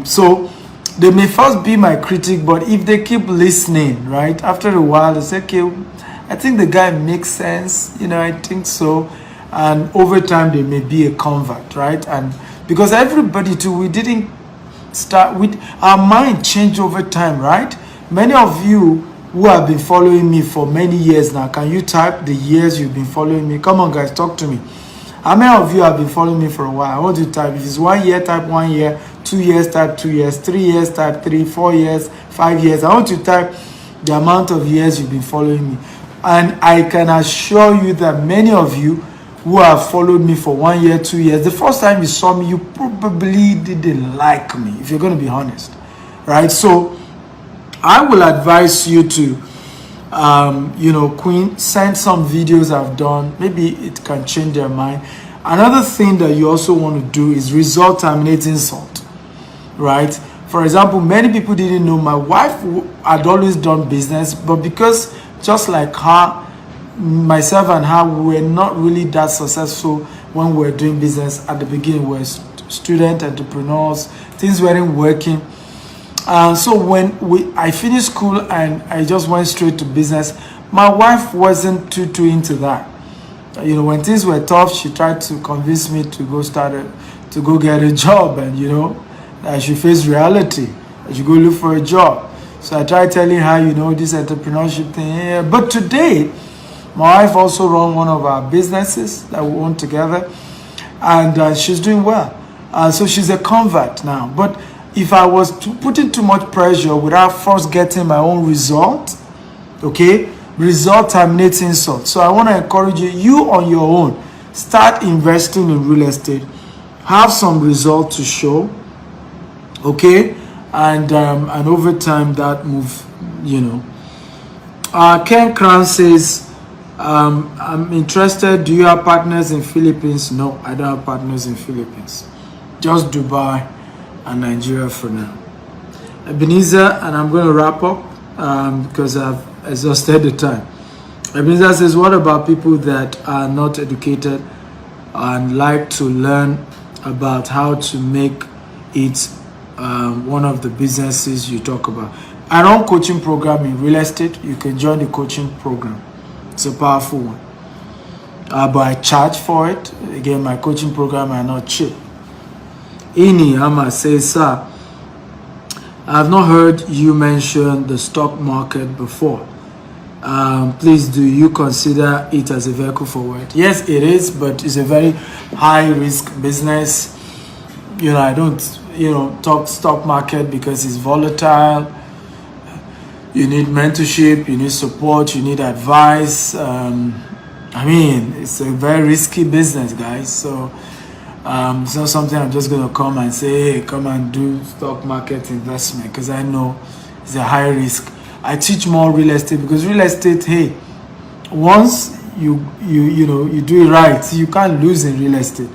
So they may first be my critic, but if they keep listening, right, after a while, they say, okay, I think the guy makes sense. I think so. And over time, they may be a convert, right? And because everybody too, we didn't start with, our mind changed over time, right? Many of you who have been following me for many years now, can you type the years you've been following me? Come on, guys, talk to me. How many of you have been following me for a while? I want you to type. If it's 1 year, type 1 year. 2 years, type 2 years. 3 years, type 3. 4 years, 5 years. I want you to type the amount of years you've been following me. And I can assure you that many of you who have followed me for 1 year, 2 years, the first time you saw me, you probably didn't like me, if you're going to be honest, right? So I will advise you to, Queen, send some videos I've done. Maybe it can change their mind. Another thing that you also want to do is result terminating insult, right? For example, many people didn't know my wife had always done business, but because just like her, myself and her, we were not really that successful when we were doing business at the beginning. We were student entrepreneurs, things weren't working. So when I finished school and I just went straight to business, my wife wasn't too into that. When things were tough, she tried to convince me to go get a job, and I should face reality. I should go look for a job. So I tried telling her, this entrepreneurship thing. Yeah. But today, my wife also runs one of our businesses that we own together, and she's doing well. So she's a convert now. But if I was putting too much pressure without first getting my own result, okay, result terminates insult. So I want to encourage you on your own, start investing in real estate, have some result to show, okay, and over time that move, Ken Crown says, I'm interested. Do you have partners in Philippines? No, I don't have partners in Philippines. Just Dubai and Nigeria for now. Ebenezer, and I'm going to wrap up because I've exhausted the time. Ebenezer says, what about people that are not educated and like to learn about how to make it one of the businesses you talk about? I run coaching program in real estate. You can join the coaching program. It's a powerful one. But I charge for it. Again, my coaching program are not cheap. Ini Ama says, sir, I have not heard you mention the stock market before. Please, do you consider it as a vehicle for wealth? Yes, it is, but it's a very high risk business. I don't, talk stock market because it's volatile. You need mentorship, you need support, you need advice. It's a very risky business, guys. So it's not something I'm just going to come and say, hey, come and do stock market investment, because I know it's a high risk. I teach more real estate because real estate, hey, once you do it right, you can't lose in real estate,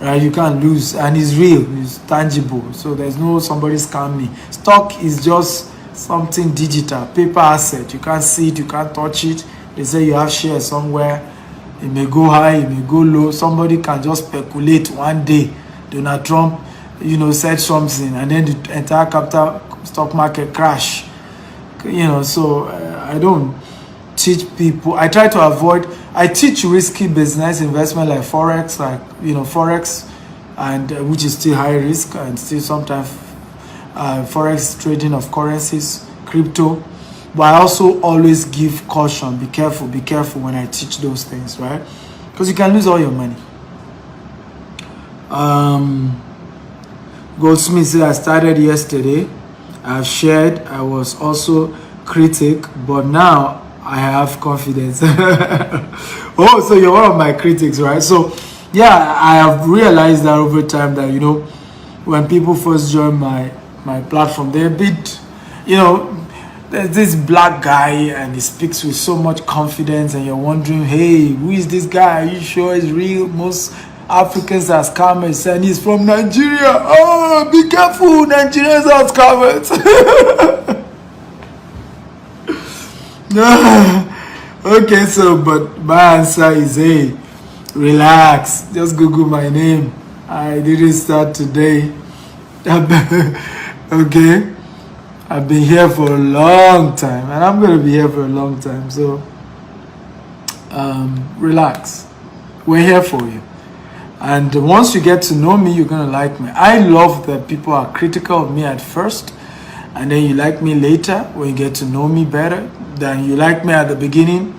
right? You can't lose, and it's real, it's tangible. So there's no somebody scam me. Stock is just something digital, paper asset. You can't see it, you can't touch it. They say you have shares somewhere. It may go high, it may go low. Somebody can just speculate one day. Donald Trump, said something, and then the entire capital stock market crash. So I don't teach people. I try to avoid. I teach risky business investment like forex, forex, and which is still high risk and still sometimes forex trading of currencies, crypto. But I also always give caution: be careful when I teach those things, right? Because you can lose all your money. Goldsmith said, I started yesterday. I've shared. I was also critic, but now I have confidence. Oh, so you're one of my critics, right? So yeah, I have realized that over time that, you know, when people first join my platform, they're a bit, you know, there's this black guy and he speaks with so much confidence, and you're wondering, hey, who is this guy? Are you sure he's real? Most Africans are scammers, and he's from Nigeria. Oh, be careful, Nigerians are scammers. Okay, so but my answer is, hey, relax. Just Google my name. I didn't start today. Okay, I've been here for a long time, and I'm going to be here for a long time. So relax. We're here for you. And once you get to know me, you're going to like me. I love that people are critical of me at first, and then you like me later when you get to know me better. Then you like me at the beginning,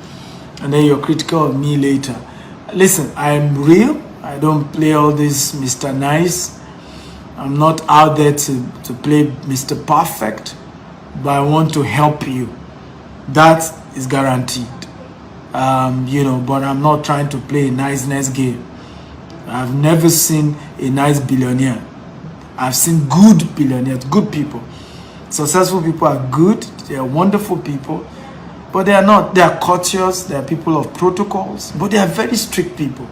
and then you're critical of me later. Listen, I'm real. I don't play all this Mr. Nice. I'm not out there to play Mr. Perfect, but I want to help you. That is guaranteed. You know, but I'm not trying to play a niceness game. I've never seen a nice billionaire. I've seen good billionaires, good people. Successful people are good. They are wonderful people. But they are not. They are courteous. They are people of protocols. But they are very strict people.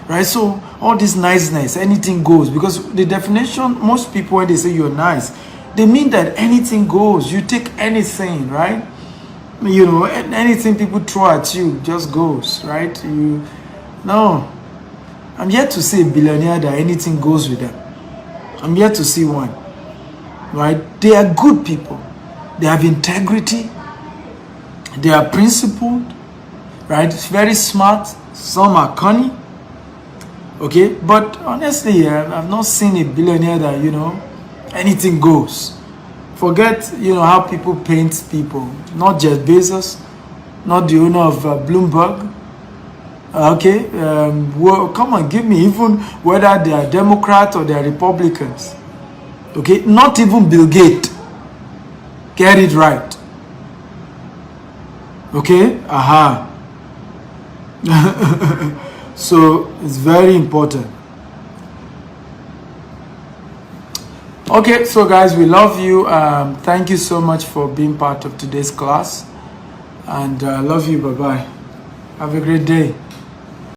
Right? So all this niceness, anything goes. Because the definition, most people, when they say you're nice, they mean that anything goes. You take anything, right? You know, anything people throw at you just goes, right? No. I'm yet to see a billionaire that anything goes with them. I'm yet to see one. Right? They are good people. They have integrity. They are principled. Right? Very smart. Some are cunning. Okay? But honestly, I've not seen a billionaire that, you know, anything goes. Forget, you know, how people paint people. Not Jeff Bezos. Not the owner of Bloomberg. Okay, well, come on, give me, even whether they are Democrats or they are Republicans. Okay, not even Bill Gates. Get it right. Okay, aha. So it's very important. Okay, so guys, we love you. Thank you so much for being part of today's class, and I love you. Bye bye. Have a great day.